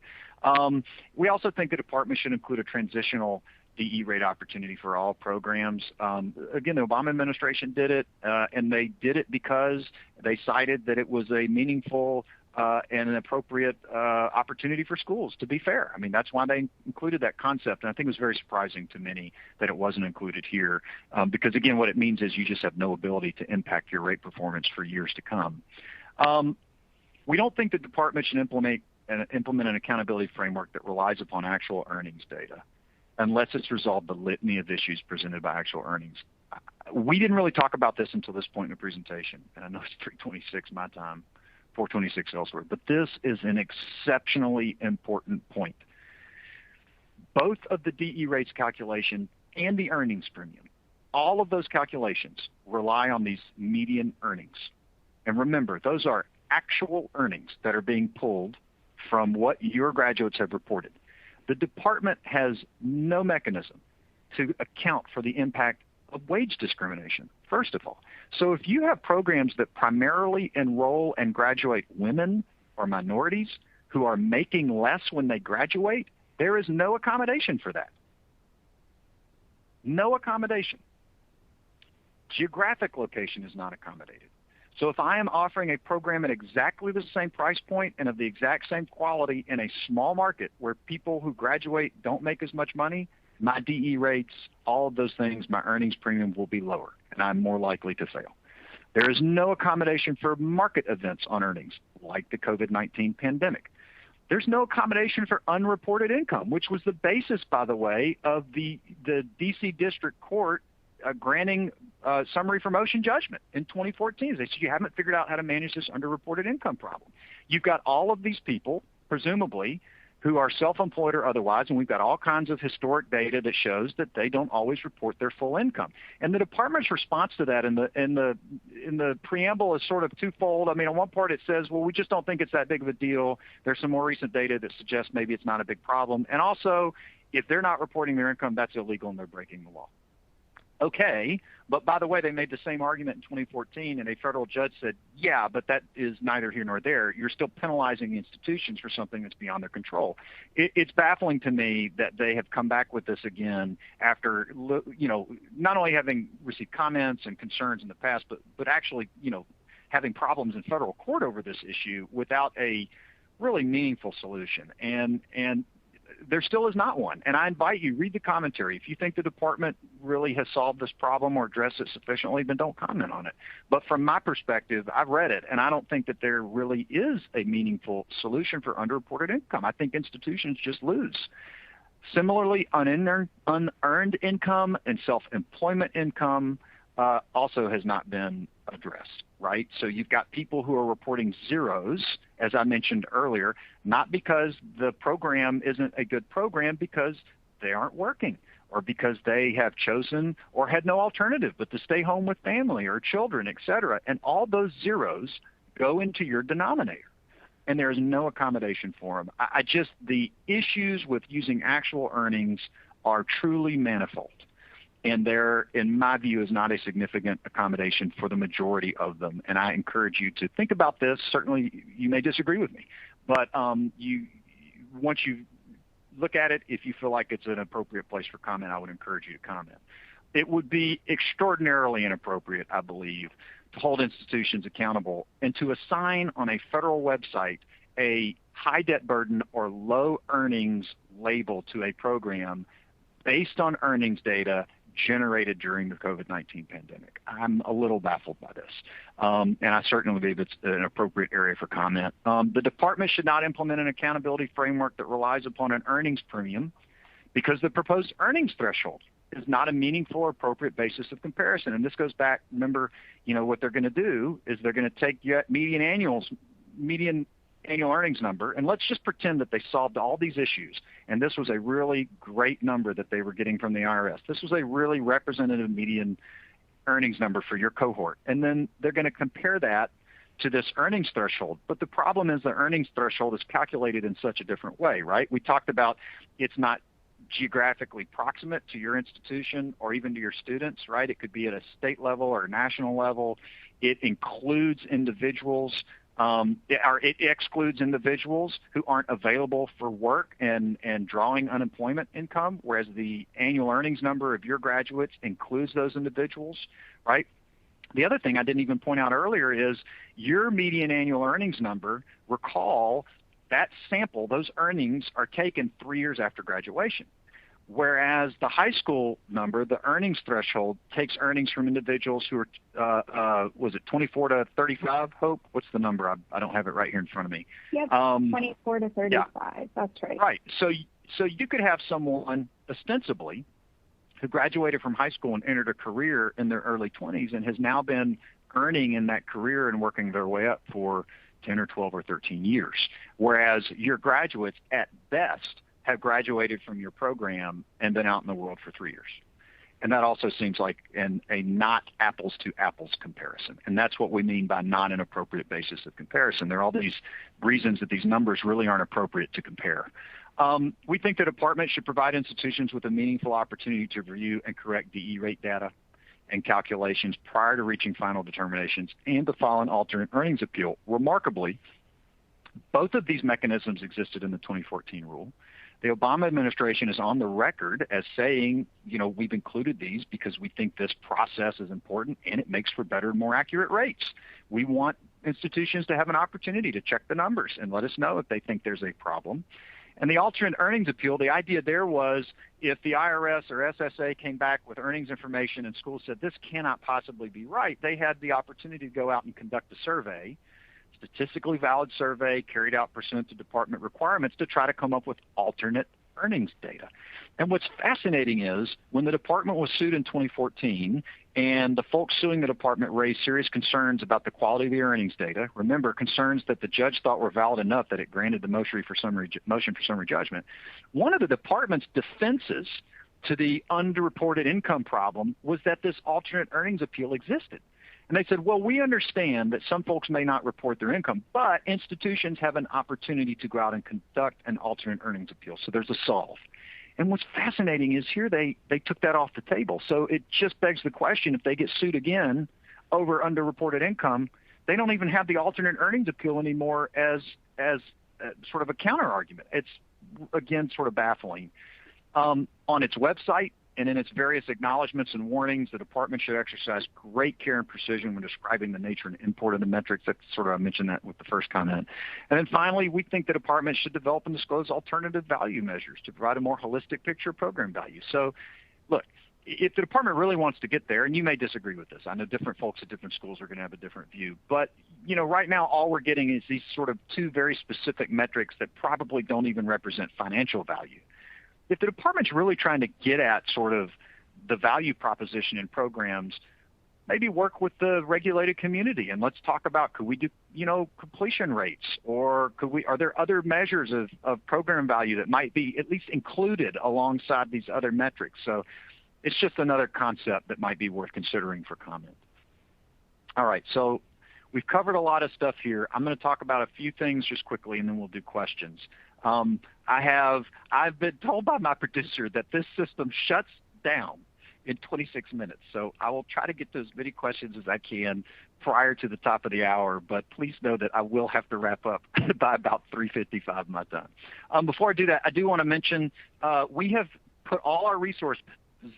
We also think the department should include a transitional DE rate opportunity for all programs. Again, the Obama administration did it, and they did it because they cited that it was a meaningful and an appropriate opportunity for schools to be fair. I mean, that's why they included that concept, and I think it was very surprising to many that it wasn't included here because, again, what it means is you just have no ability to impact your rate performance for years to come. We don't think the department should implement an accountability framework that relies upon actual earnings data, unless it's resolved the litany of issues presented by actual earnings. We didn't really talk about this until this point in the presentation, and I know it's 3:26 my time, 4:26 elsewhere, but this is an exceptionally important point. Both of the DE rates calculation and the earnings premium, all of those calculations rely on these median earnings. And remember, those are actual earnings that are being pulled from what your graduates have reported. The department has no mechanism to account for the impact of wage discrimination, first of all. So if you have programs that primarily enroll and graduate women or minorities who are making less when they graduate, there is no accommodation for that. No accommodation. Geographic location is not accommodated. So if I am offering a program at exactly the same price point and of the exact same quality in a small market where people who graduate don't make as much money, my DE rates, all of those things, my earnings premium will be lower, and I'm more likely to fail. There is no accommodation for market events on earnings, like the COVID-19 pandemic. There's no accommodation for unreported income, which was the basis, by the way, of the D.C. District Court granting summary for motion judgment in 2014. They said you haven't figured out how to manage this underreported income problem. You've got all of these people, presumably, who are self-employed or otherwise, and we've got all kinds of historic data that shows that they don't always report their full income. And the department's response to that in the preamble is sort of twofold. I mean, on one part it says, well, we just don't think it's that big of a deal. There's some more recent data that suggests maybe it's not a big problem. And also, if they're not reporting their income, that's illegal and they're breaking the law. Okay, but by the way, they made the same argument in 2014, and a federal judge said, yeah, but that is neither here nor there. You're still penalizing the institutions for something that's beyond their control. It's baffling to me that they have come back with this again after, not only having received comments and concerns in the past, but actually, having problems in federal court over this issue without a really meaningful solution. And there still is not one. And I invite you, read the commentary. If you think the department really has solved this problem or addressed it sufficiently, then don't comment on it. But from my perspective, I've read it, and I don't think that there really is a meaningful solution for underreported income. I think institutions just lose. Similarly, unearned income and self-employment income also has not been addressed, right? So you've got people who are reporting zeros, as I mentioned earlier, not because the program isn't a good program, because they aren't working, or because they have chosen or had no alternative but to stay home with family or children, et cetera. And all those zeros go into your denominator, and there is no accommodation for them. The issues with using actual earnings are truly manifold. And there, in my view, is not a significant accommodation for the majority of them. And I encourage you to think about this. Certainly, you may disagree with me, but once you look at it, if you feel like it's an appropriate place for comment, I would encourage you to comment. It would be extraordinarily inappropriate, I believe, to hold institutions accountable and to assign on a federal website a high debt burden or low earnings label to a program based on earnings data generated during the COVID-19 pandemic. I'm a little baffled by this, and I certainly believe it's an appropriate area for comment. The department should not implement an accountability framework that relies upon an earnings premium, because the proposed earnings threshold is not a meaningful or appropriate basis of comparison. And this goes back, remember, what they're going to do is they're going to take median annual earnings number, and let's just pretend that they solved all these issues, and this was a really great number that they were getting from the IRS. This was a really representative median earnings number for your cohort, and then they're going to compare that to this earnings threshold. But the problem is the earnings threshold is calculated in such a different way, right? We talked about it's not geographically proximate to your institution or even to your students, right? It could be at a state level or national level. It includes individuals it excludes individuals who aren't available for work and drawing unemployment income, whereas the annual earnings number of your graduates includes those individuals, right? The other thing I didn't even point out earlier is your median annual earnings number, recall that sample, those earnings are taken 3 years after graduation. Whereas the high school number, the earnings threshold, takes earnings from individuals who are, was it 24 to 35, Hope? What's the number? I don't have it right here in front of me. Yep, 24 to 35. Yeah. That's right. Right. So you could have someone ostensibly who graduated from high school and entered a career in their early 20s and has now been earning in that career and working their way up for 10 or 12 or 13 years. Whereas your graduates, at best, have graduated from your program and been out in the world for 3 years. And that also seems like a not apples to apples comparison. And that's what we mean by not an appropriate basis of comparison. There are all these reasons that these numbers really aren't appropriate to compare. We think the department should provide institutions with a meaningful opportunity to review and correct DE rate data and calculations prior to reaching final determinations and to file an alternate earnings appeal. Remarkably, both of these mechanisms existed in the 2014 rule. The Obama administration is on the record as saying, we've included these because we think this process is important and it makes for better, more accurate rates. We want institutions to have an opportunity to check the numbers and let us know if they think there's a problem. And the alternate earnings appeal, the idea there was if the IRS or SSA came back with earnings information and schools said this cannot possibly be right, they had the opportunity to go out and conduct a survey, statistically valid survey carried out pursuant to department requirements to try to come up with alternate earnings data. And what's fascinating is when the department was sued in 2014 and the folks suing the department raised serious concerns about the quality of the earnings data, remember, concerns that the judge thought were valid enough that it granted the motion for summary judgment. One of the department's defenses to the underreported income problem was that this alternate earnings appeal existed. And they said, well, we understand that some folks may not report their income, but institutions have an opportunity to go out and conduct an alternate earnings appeal. So there's a solve. And what's fascinating is here they took that off the table. So it just begs the question, if they get sued again over underreported income, they don't even have the alternate earnings appeal anymore as sort of a counter argument. It's, again, sort of baffling. On its website, and in its various acknowledgments and warnings, the department should exercise great care and precision when describing the nature and import of the metrics. That's sort of, I mentioned that with the first comment. And then finally, we think the department should develop and disclose alternative value measures to provide a more holistic picture of program value. So, look, if the department really wants to get there, and you may disagree with this, I know different folks at different schools are going to have a different view, but right now all we're getting is these sort of two very specific metrics that probably don't even represent financial value. if the department's really trying to get at sort of the value proposition in programs, maybe work with the regulated community and let's talk about, could we do, completion rates, or are there other measures of program value that might be at least included alongside these other metrics? So it's just another concept that might be worth considering for comment. All right, so we've covered a lot of stuff here. I'm going to talk about a few things just quickly, and then we'll do questions. I've been told by my producer that this system shuts down in 26 minutes. So I will try to get to as many questions as I can prior to the top of the hour, but please know that I will have to wrap up by about 3:55 my time. Before I do that, I do want to mention we have put all our resources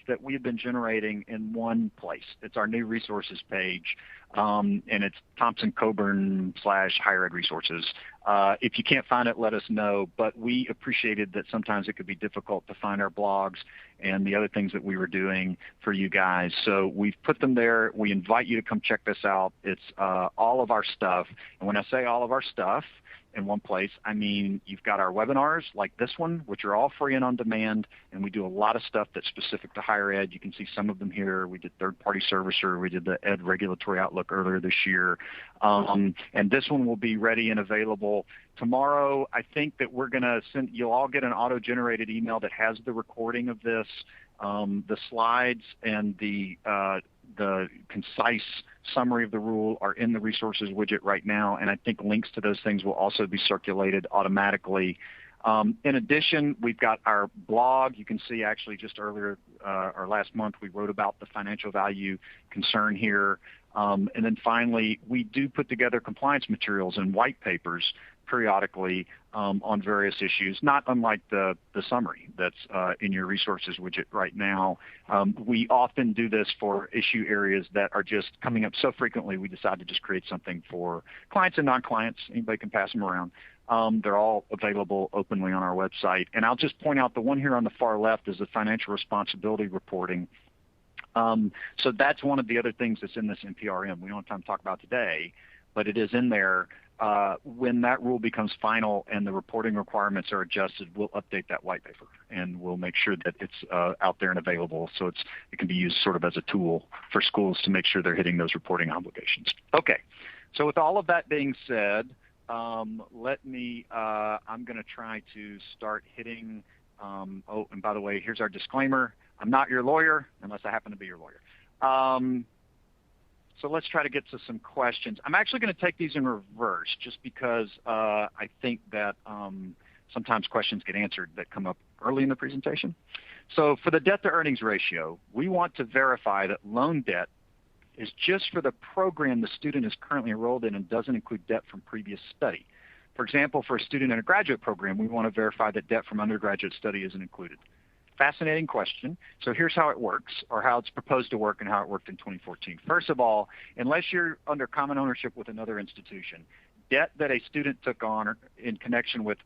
that we have been generating in one place. It's our new resources page, and it's Thompson Coburn / higher ed resources. If you can't find it, let us know, but we appreciated that sometimes it could be difficult to find our blogs and the other things that we were doing for you guys. So we've put them there. We invite you to come check this out. It's all of our stuff. And when I say all of our stuff in one place, I mean you've got our webinars like this one, which are all free and on demand, and we do a lot of stuff that's specific to higher ed. You can see some of them here. We did third-party servicer. We did the Ed Regulatory Outlook earlier this year. And this one will be ready and available tomorrow. I think that we're going to send, you'll all get an auto-generated email that has the recording of this, the slides, and the concise summary of the rule are in the resources widget right now, and I think links to those things will also be circulated automatically. In addition, we've got our blog. You can see actually just earlier or last month we wrote about the financial value concern here. And then finally, we do put together compliance materials and white papers periodically on various issues, not unlike the summary that's in your resources widget right now. We often do this for issue areas that are just coming up so frequently, we decide to just create something for clients and non-clients. Anybody can pass them around. They're all available openly on our website. And I'll just point out the one here on the far left is the financial responsibility reporting. So that's one of the other things that's in this NPRM. We don't have time to talk about today, but it is in there. When that rule becomes final and the reporting requirements are adjusted, we'll update that white paper and we'll make sure that it's out there and available so it can be used sort of as a tool for schools to make sure they're hitting those reporting obligations. Okay, so with all of that being said, I'm going to try to start hitting, oh, and by the way, here's our disclaimer. I'm not your lawyer unless I happen to be your lawyer. So let's try to get to some questions. I'm actually going to take these in reverse just because I think that sometimes questions get answered that come up early in the presentation. So for the debt to earnings ratio, we want to verify that loan debt is just for the program the student is currently enrolled in and doesn't include debt from previous study. For example, for a student in a graduate program, we want to verify that debt from undergraduate study isn't included. Fascinating question. So here's how it works, or how it's proposed to work and how it worked in 2014. First of all, unless you're under common ownership with another institution, debt that a student took on in connection with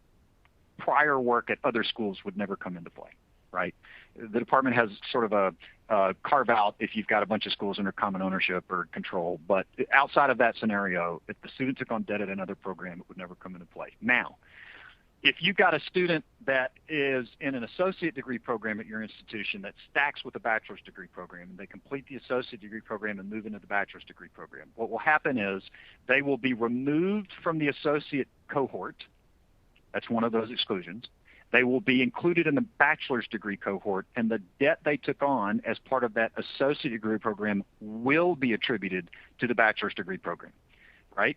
prior work at other schools would never come into play, right? The department has sort of a carve out if you've got a bunch of schools under common ownership or control. But outside of that scenario, if the student took on debt at another program, it would never come into play. Now, if you've got a student that is in an associate degree program at your institution that stacks with a bachelor's degree program, and they complete the associate degree program and move into the bachelor's degree program, what will happen is they will be removed from the associate cohort. That's one of those exclusions. They will be included in the bachelor's degree cohort, and the debt they took on as part of that associate degree program will be attributed to the bachelor's degree program, right?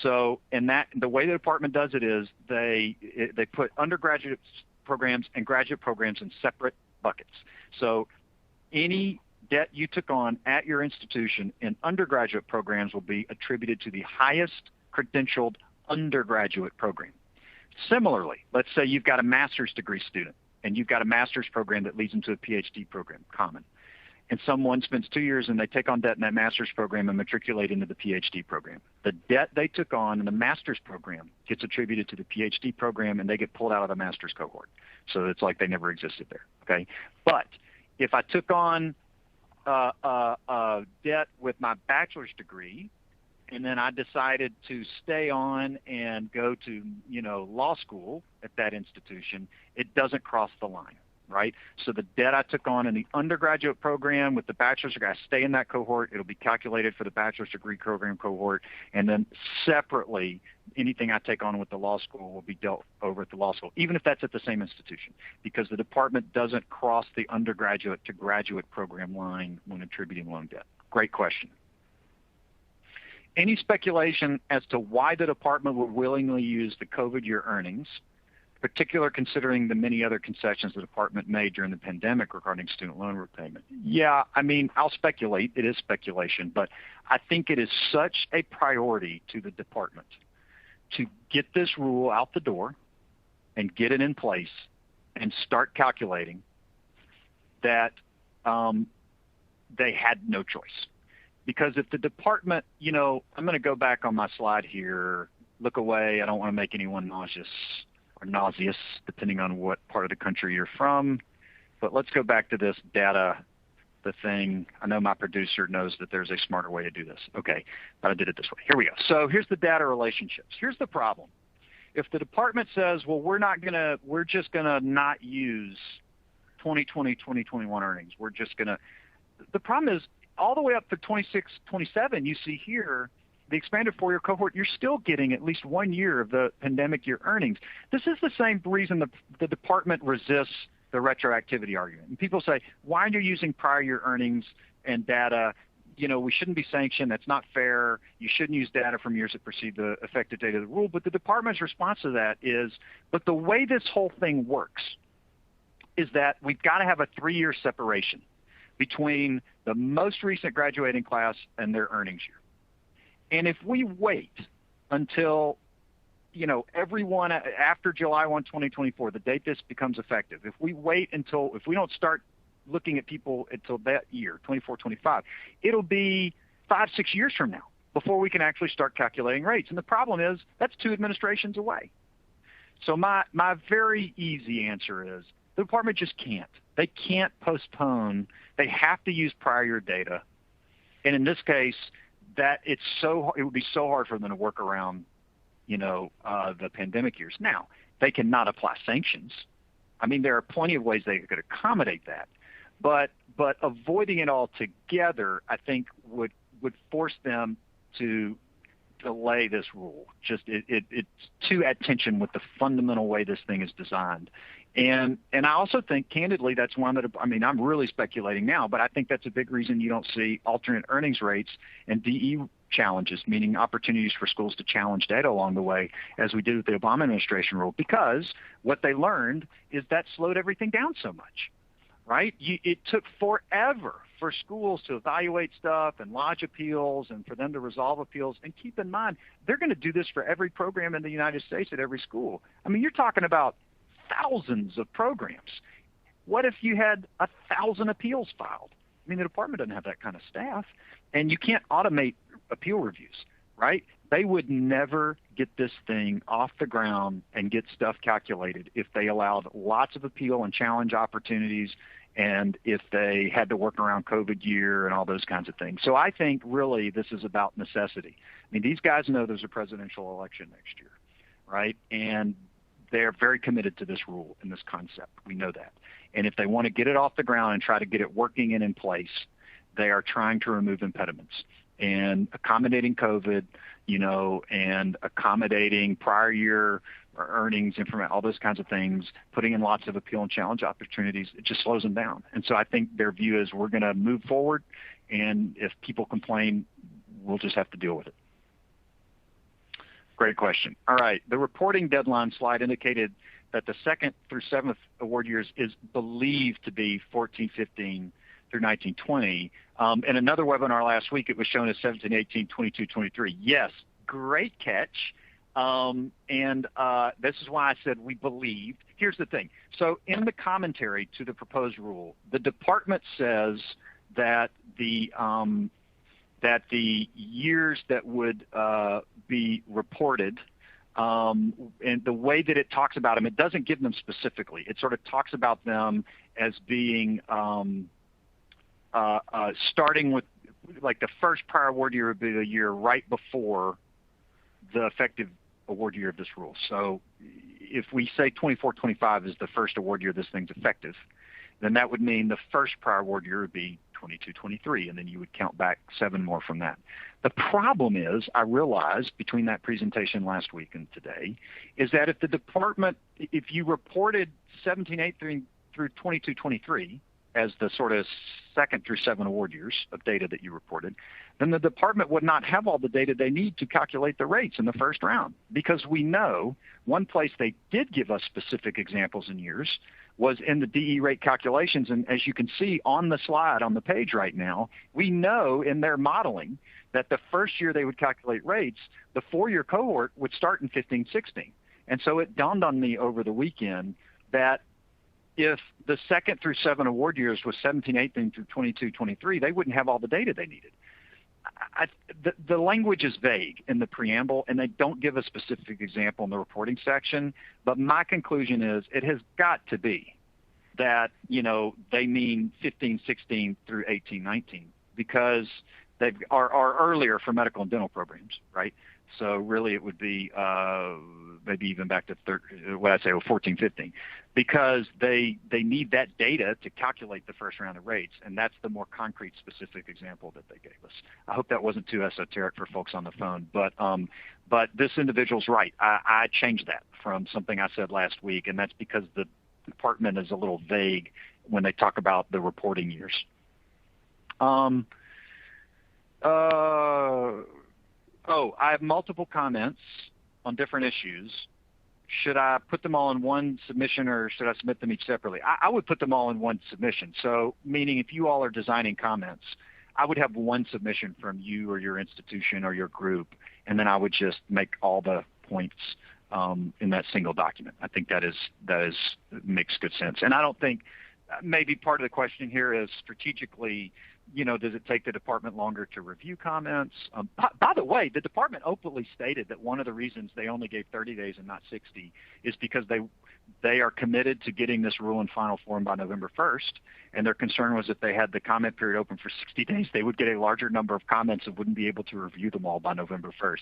So, the way the department does it is they put undergraduate programs and graduate programs in separate buckets. So, any debt you took on at your institution in undergraduate programs will be attributed to the highest credentialed undergraduate program. Similarly, let's say you've got a master's degree student and you've got a master's program that leads into a PhD program, common. And someone spends 2 years and they take on debt in that master's program and matriculate into the PhD program. The debt they took on in the master's program gets attributed to the PhD program and they get pulled out of the master's cohort. So it's like they never existed there, okay? But if I took on debt with my bachelor's degree and then I decided to stay on and go to, law school at that institution, it doesn't cross the line. right? So the debt I took on in the undergraduate program with the bachelor's degree, I stay in that cohort. It'll be calculated for the bachelor's degree program cohort. And then separately, anything I take on with the law school will be dealt over at the law school, even if that's at the same institution, because the department doesn't cross the undergraduate to graduate program line when attributing loan debt. Great question. Any speculation as to why the department would willingly use the COVID year earnings, particular considering the many other concessions the department made during the pandemic regarding student loan repayment? Yeah, I mean, I'll speculate. It is speculation, but I think it is such a priority to the department to get this rule out the door and get it in place and start calculating that they had no choice. Because if the department, I'm going to go back on my slide here, look away. I don't want to make anyone nauseous, depending on what part of the country you're from. But let's go back to this data, the thing. I know my producer knows that there's a smarter way to do this. Okay, but I did it this way. Here we go. So here's the data relationships. Here's the problem. If the department says, well, we're just going to not use 2020, 2021 earnings. The problem is all the way up to 26, 27, you see here, the expanded four-year cohort, you're still getting at least 1 year of the pandemic year earnings. This is the same reason the department resists the retroactivity argument. And people say, why are you using prior year earnings and data? We shouldn't be sanctioned. That's not fair. You shouldn't use data from years that precede the effective date of the rule. But the department's response to that is, but the way this whole thing works is that we've got to have a 3-year separation between the most recent graduating class and their earnings year. And if we wait until, everyone after July 1, 2024, the date this becomes effective, if we don't start looking at people until that year, 24, 25, it'll be 5-6 years from now before we can actually start calculating rates. And the problem is that's 2 administrations away. So my very easy answer is the department just can't. They can't postpone. They have to use prior year data. And in this case, it would be so hard for them to work around, the pandemic years. Now, they cannot apply sanctions. I mean, there are plenty of ways they could accommodate that, but avoiding it altogether, I think, would force them to delay this rule. It's too at tension with the fundamental way this thing is designed. And I also think, candidly, that's one that, I'm really speculating now, but I think that's a big reason you don't see alternate earnings rates and DE challenges, meaning opportunities for schools to challenge data along the way, as we did with the Obama administration rule, because what they learned is that slowed everything down so much, right? It took forever for schools to evaluate stuff and lodge appeals and for them to resolve appeals. And keep in mind, they're going to do this for every program in the United States at every school. You're talking about thousands of programs. What if you had 1,000 appeals filed? The department doesn't have that kind of staff, and you can't automate appeal reviews, right? They would never get this thing off the ground and get stuff calculated if they allowed lots of appeal and challenge opportunities, and if they had to work around COVID year and all those kinds of things. So I think really this is about necessity. These guys know there's a presidential election next year, right? And they're very committed to this rule and this concept. We know that. And if they want to get it off the ground and try to get it working and in place, they are trying to remove impediments. And accommodating COVID, and accommodating prior year earnings, information, all those kinds of things, putting in lots of appeal and challenge opportunities, it just slows them down. And so I think their view is we're going to move forward, and if people complain, we'll just have to deal with it. Great question. All right. The reporting deadline slide indicated that the 2nd through 7th award years is believed to be 14, 15 through 19, 20. In another webinar last week, it was shown as 17, 18, 22, 23. Yes, great catch. This is why I said we believed. Here's the thing. So in the commentary to the proposed rule, the department says that the years that would be reported, and the way that it talks about them, it doesn't give them specifically. It sort of talks about them as being starting with, like, the first prior award year would be the year right before the effective award year of this rule. So if we say 24-25 is the first award year this thing's effective, then that would mean the first prior award year would be 22-23, and then you would count back 7 more from that. The problem is, I realized between that presentation last week and today, is that if the department, if you reported 17-8 through 22-23 as the sort of 2nd through 7 award years of data that you reported, then the department would not have all the data they need to calculate the rates in the first round. Because we know one place they did give us specific examples in years was in the DE rate calculations. And as you can see on the slide on the page right now, we know in their modeling that the first year they would calculate rates, the 4-year cohort would start in 15-16. And so it dawned on me over the weekend that if the 2nd through 7 award years was 17-18 through 22-23, they wouldn't have all the data they needed. The language is vague in the preamble, and they don't give a specific example in the reporting section. But my conclusion is it has got to be that, they mean 15-16 through 18-19, because they are earlier for medical and dental programs, right? So really it would be maybe even back to 14-15, because they need that data to calculate the first round of rates, and that's the more concrete, specific example that they gave us. I hope that wasn't too esoteric for folks on the phone, but this individual's right. I changed that from something I said last week, and that's because the department is a little vague when they talk about the reporting years. I have multiple comments on different issues. Should I put them all in one submission, or should I submit them each separately? I would put them all in one submission. So meaning if you all are designing comments, I would have one submission from you or your institution or your group, and then I would just make all the points in that single document. I think that makes good sense. And I don't think, maybe part of the question here is strategically, does it take the department longer to review comments? By the way, the department openly stated that one of the reasons they only gave 30 days and not 60 is because they are committed to getting this rule in final form by November 1st, and their concern was if they had the comment period open for 60 days, they would get a larger number of comments and wouldn't be able to review them all by November 1st.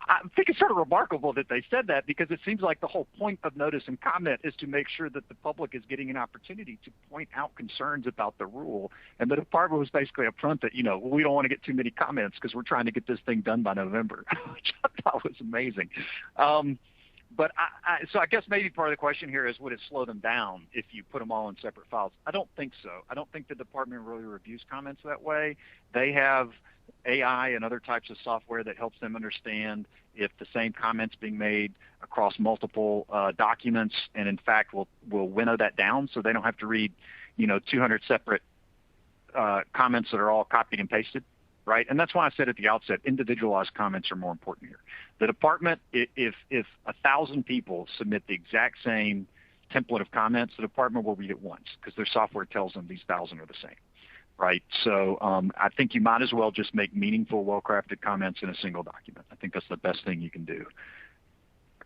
I think it's sort of remarkable that they said that, because it seems like the whole point of notice and comment is to make sure that the public is getting an opportunity to point out concerns about the rule. And the department was basically upfront that, we don't want to get too many comments because we're trying to get this thing done by November, which I thought was amazing. But so I guess maybe part of the question here is, would it slow them down if you put them all in separate files? I don't think so. I don't think the department really reviews comments that way. They have AI and other types of software that helps them understand if the same comment's being made across multiple documents, and in fact will winnow that down so they don't have to read 200 separate comments that are all copied and pasted, right? And that's why I said at the outset, individualized comments are more important here. The department, if 1,000 people submit the exact same template of comments, the department will read it once because their software tells them these 1,000 are the same. Right. So I think you might as well just make meaningful, well-crafted comments in a single document. I think that's the best thing you can do.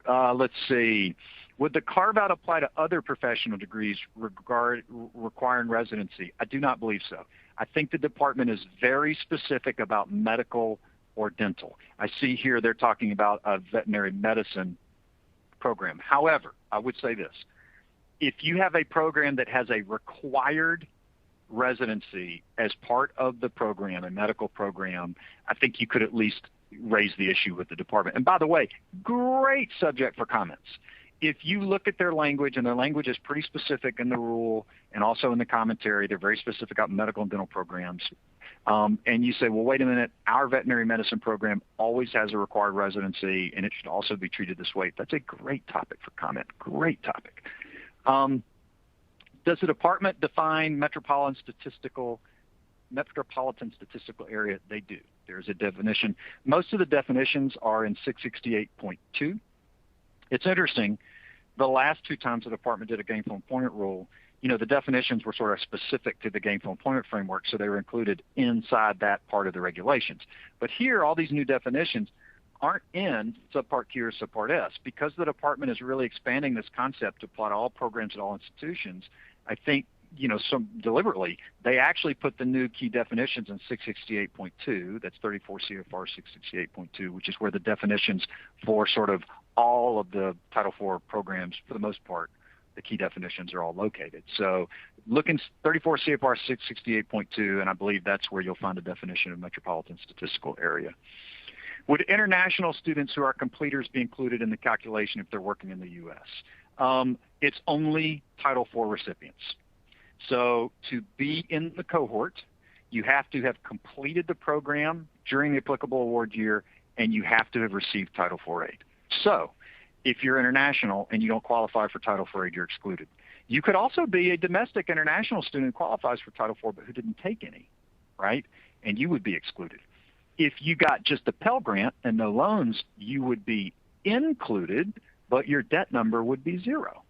Let's see. Would the carve-out apply to other professional degrees requiring residency? I do not believe so. I think the department is very specific about medical or dental. I see here they're talking about a veterinary medicine program. However, I would say this. If you have a program that has a required residency as part of the program, a medical program, I think you could at least raise the issue with the department. And by the way, great subject for comments. If you look at their language, and their language is pretty specific in the rule and also in the commentary, they're very specific about medical and dental programs. And you say, well, wait a minute, our veterinary medicine program always has a required residency, and it should also be treated this way. That's a great topic for comment. Great topic. Does the department define metropolitan statistical area? They do. There's a definition. Most of the definitions are in 668.2. It's interesting. The last 2 times the department did a gainful employment rule, the definitions were sort of specific to the gainful employment framework, so they were included inside that part of the regulations. But here, all these new definitions aren't in subpart Q or subpart S. Because the department is really expanding this concept to apply to all programs at all institutions, I think some deliberately, they actually put the new key definitions in 668.2. That's 34 CFR 668.2, which is where the definitions for sort of all of the Title IV programs, for the most part, the key definitions are all located. So look in 34 CFR 668.2, and I believe that's where you'll find a definition of metropolitan statistical area. Would international students who are completers be included in the calculation if they're working in the U.S.? It's only Title IV recipients. So to be in the cohort, you have to have completed the program during the applicable award year, and you have to have received Title IV aid. So if you're international and you don't qualify for Title IV aid, you're excluded. You could also be a domestic international student who qualifies for Title IV but who didn't take any, right? And you would be excluded. If you got just a Pell Grant and no loans, you would be included, but your debt number would be 0,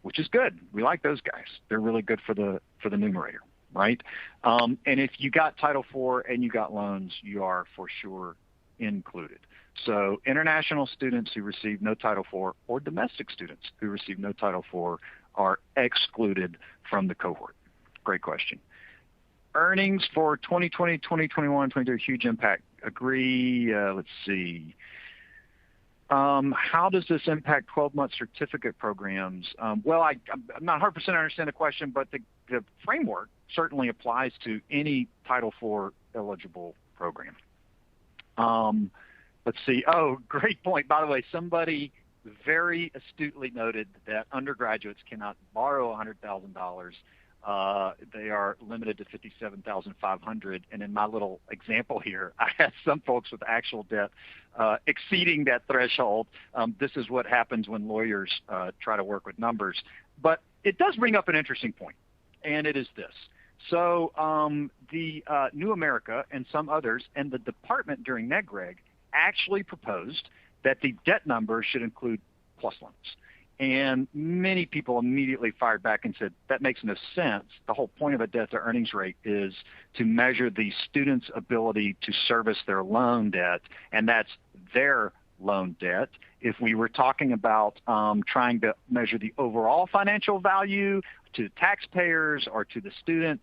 which is good. We like those guys. They're really good for the numerator, right? And if you got Title IV and you got loans, you are for sure included. So international students who receive no Title IV or domestic students who receive no Title IV are excluded from the cohort. Great question. Earnings for 2020, 2021, 22, huge impact. Agree. Let's see. How does this impact 12-month certificate programs? Well, I'm not 100% understand the question, but the framework certainly applies to any Title IV eligible program. Let's see. Oh, great point. By the way, somebody very astutely noted that undergraduates cannot borrow $100,000. They are limited to $57,500. And in my little example here, I had some folks with actual debt exceeding that threshold. This is what happens when lawyers try to work with numbers. But it does bring up an interesting point, and it is this. So the New America and some others and the department during NEGREG actually proposed that the debt number should include plus loans. And many people immediately fired back and said, that makes no sense. The whole point of a debt to earnings rate is to measure the student's ability to service their loan debt, and that's their loan debt. If we were talking about trying to measure the overall financial value to taxpayers or to the student,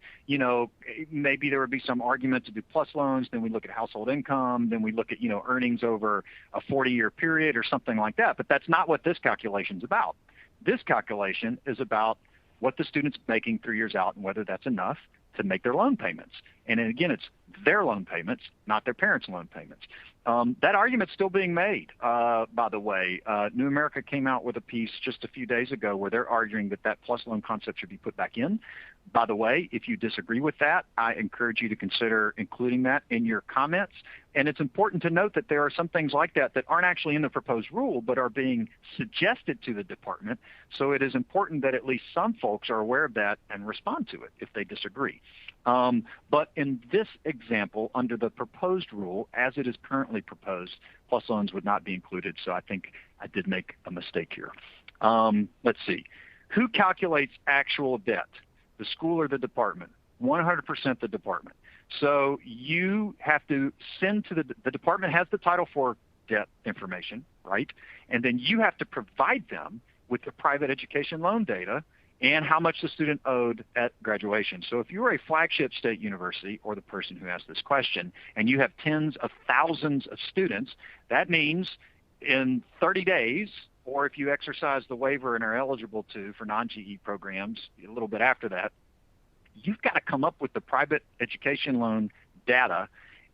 maybe there would be some argument to do plus loans. Then we look at household income. Then we look at, earnings over a 40-year period or something like that. But that's not what this calculation is about. This calculation is about what the student's making 3 years out and whether that's enough to make their loan payments. And then again, it's their loan payments, not their parents' loan payments. That argument's still being made, by the way. New America came out with a piece just a few days ago where they're arguing that plus loan concept should be put back in. By the way, if you disagree with that, I encourage you to consider including that in your comments. And it's important to note that there are some things like that aren't actually in the proposed rule, but are being suggested to the department. So it is important that at least some folks are aware of that and respond to it if they disagree. But in this example, under the proposed rule, as it is currently proposed, plus loans would not be included. So I think I did make a mistake here. Let's see. Who calculates actual debt? The school or the department? 100% the department. So you have to send to the department has the Title IV debt information, right? And then you have to provide them with the private education loan data and how much the student owed at graduation. So if you are a flagship state university, or the person who asked this question, and you have tens of thousands of students, that means in 30 days, or if you exercise the waiver and are eligible for non-GE programs a little bit after that, you've got to come up with the private education loan data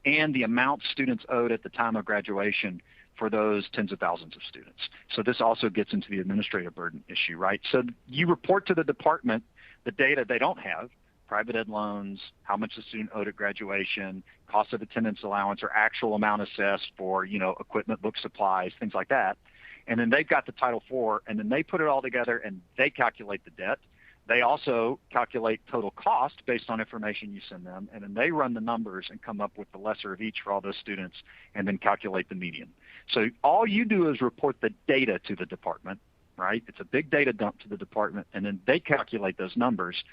and the amount students owed at the time of graduation for those tens of thousands of students. So this also gets into the administrative burden issue, right? So you report to the department the data they don't have, private ed loans, how much the student owed at graduation, cost of attendance allowance or actual amount assessed for, equipment, book supplies, things like that. And then they've got the Title IV, and then they put it all together and they calculate the debt. They also calculate total cost based on information you send them, and then they run the numbers and come up with the lesser of each for all those students and then calculate the median. So all you do is report the data to the department, right? It's a big data dump to the department, and then they calculate those numbers.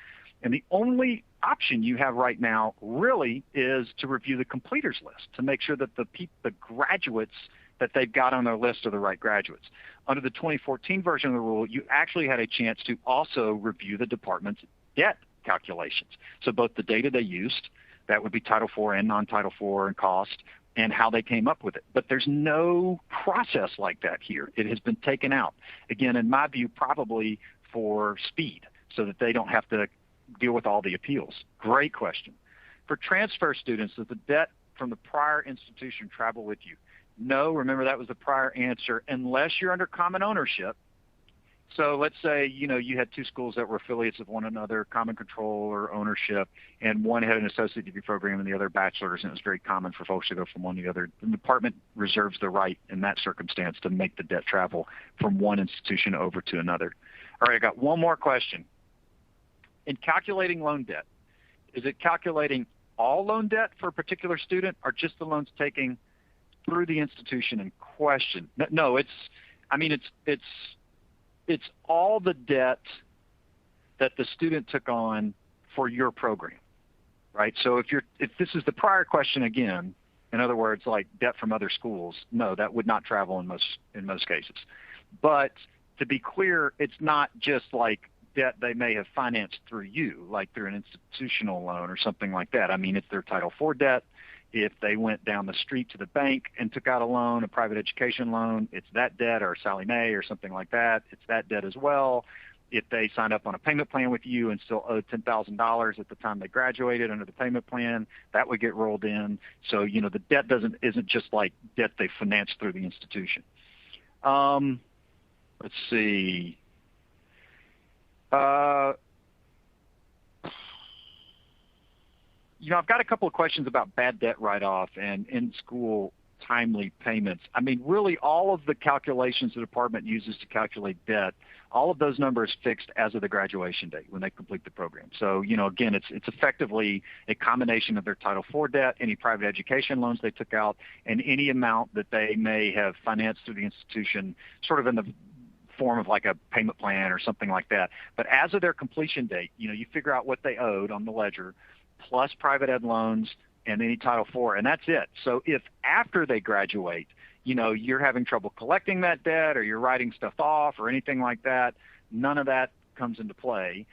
And the only option you have right now really is to review the completers list to make sure that the graduates that they've got on their list are the right graduates. Under the 2014 version of the rule, you actually had a chance to also review the department's debt calculations. So both the data they used, that would be Title IV and non-Title IV and cost, and how they came up with it. But there's no process like that here. It has been taken out. Again, in my view, probably for speed, so that they don't have to deal with all the appeals. Great question. For transfer students, does the debt from the prior institution travel with you? No, remember that was the prior answer, unless you're under common ownership. So let's say, you had two schools that were affiliates of one another, common control or ownership, and one had an associate degree program and the other bachelor's, and it was very common for folks to go from one to the other. The department reserves the right in that circumstance to make the debt travel from one institution over to another. All right, I got one more question. In calculating loan debt, is it calculating all loan debt for a particular student or just the loans taken through the institution in question? No, it's all the debt that the student took on for your program, right? So if this is the prior question again, in other words, like debt from other schools, no, that would not travel in most cases. But to be clear, it's not just like debt they may have financed through you, like through an institutional loan or something like that. I mean, it's their Title IV debt. If they went down the street to the bank and took out a loan, a private education loan, it's that debt, or Sally Mae or something like that, it's that debt as well. If they signed up on a payment plan with you and still owed $10,000 at the time they graduated under the payment plan, that would get rolled in. So, the debt isn't just like debt they financed through the institution. Let's see. I've got a couple of questions about bad debt write-off and in-school timely payments. I mean, really all of the calculations the department uses to calculate debt, all of those numbers fixed as of the graduation date when they complete the program. So, again, it's effectively a combination of their Title IV debt, any private education loans they took out, and any amount that they may have financed through the institution, sort of in the form of like a payment plan or something like that. But as of their completion date, you figure out what they owed on the ledger, plus private ed loans and any Title IV, and that's it. So if after they graduate, you're having trouble collecting that debt or you're writing stuff off or anything like that, none of that comes into play.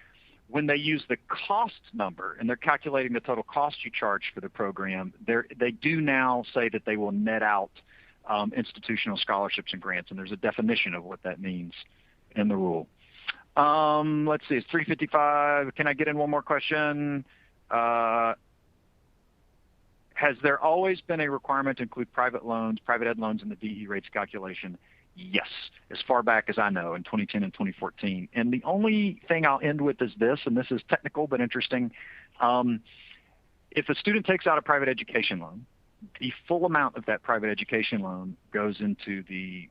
When they use the cost number and they're calculating the total cost you charge for the program, they do now say that they will net out institutional scholarships and grants, and there's a definition of what that means in the rule. Let's see, it's 3:55. Can I get in one more question? Has there always been a requirement to include private ed loans in the DE rates calculation? Yes, as far back as I know, in 2010 and 2014. And the only thing I'll end with is this, and this is technical but interesting. If a student takes out a private education loan, the full amount of that private education loan goes into the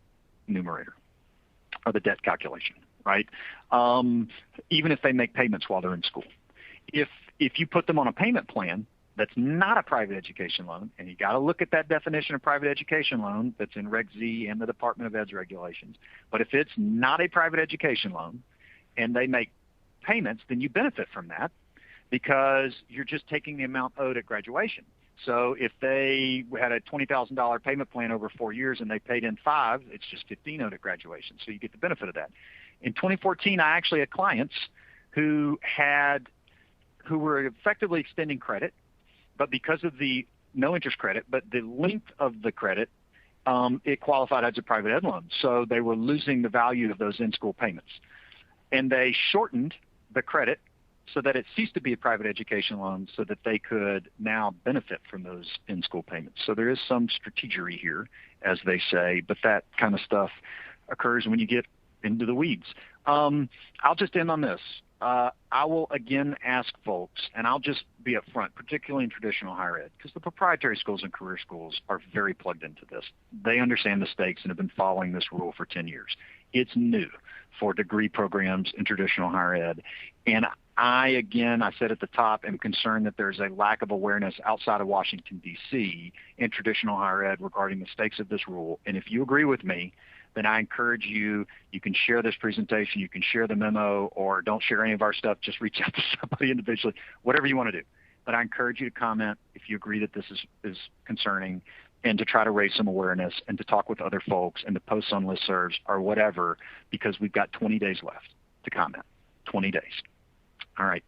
numerator or the debt calculation, right? Even if they make payments while they're in school. If you put them on a payment plan that's not a private education loan, and you got to look at that definition of private education loan that's in Reg Z and the Department of Ed's regulations. But if it's not a private education loan and they make payments, then you benefit from that because you're just taking the amount owed at graduation. So if they had a $20,000 payment plan over 4 years and they paid in $5,000, it's just $15,000 owed at graduation. So you get the benefit of that. In 2014, I actually had clients who were effectively extending credit, but because of the no interest credit, but the length of the credit, it qualified as a private ed loan. So they were losing the value of those in-school payments. And they shortened the credit so that it ceased to be a private education loan so that they could now benefit from those in-school payments. So there is some strategery here, as they say, but that kind of stuff occurs when you get into the weeds. I'll just end on this. I will again ask folks, and I'll just be upfront, particularly in traditional higher ed, because the proprietary schools and career schools are very plugged into this. They understand the stakes and have been following this rule for 10 years. It's new for degree programs in traditional higher ed. And I said at the top, am concerned that there's a lack of awareness outside of Washington, D.C. in traditional higher ed regarding the stakes of this rule. And if you agree with me, then I encourage you can share this presentation, you can share the memo, or don't share any of our stuff, just reach out to somebody individually, whatever you want to do. But I encourage you to comment if you agree that this is concerning, and to try to raise some awareness and to talk with other folks and to post on listservs or whatever, because we've got 20 days left to comment, 20 days. All right.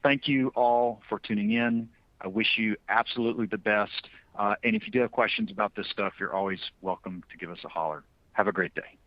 thank you all for tuning in. I wish you absolutely the best. And if you do have questions about this stuff, you're always welcome to give us a holler. Have a great day.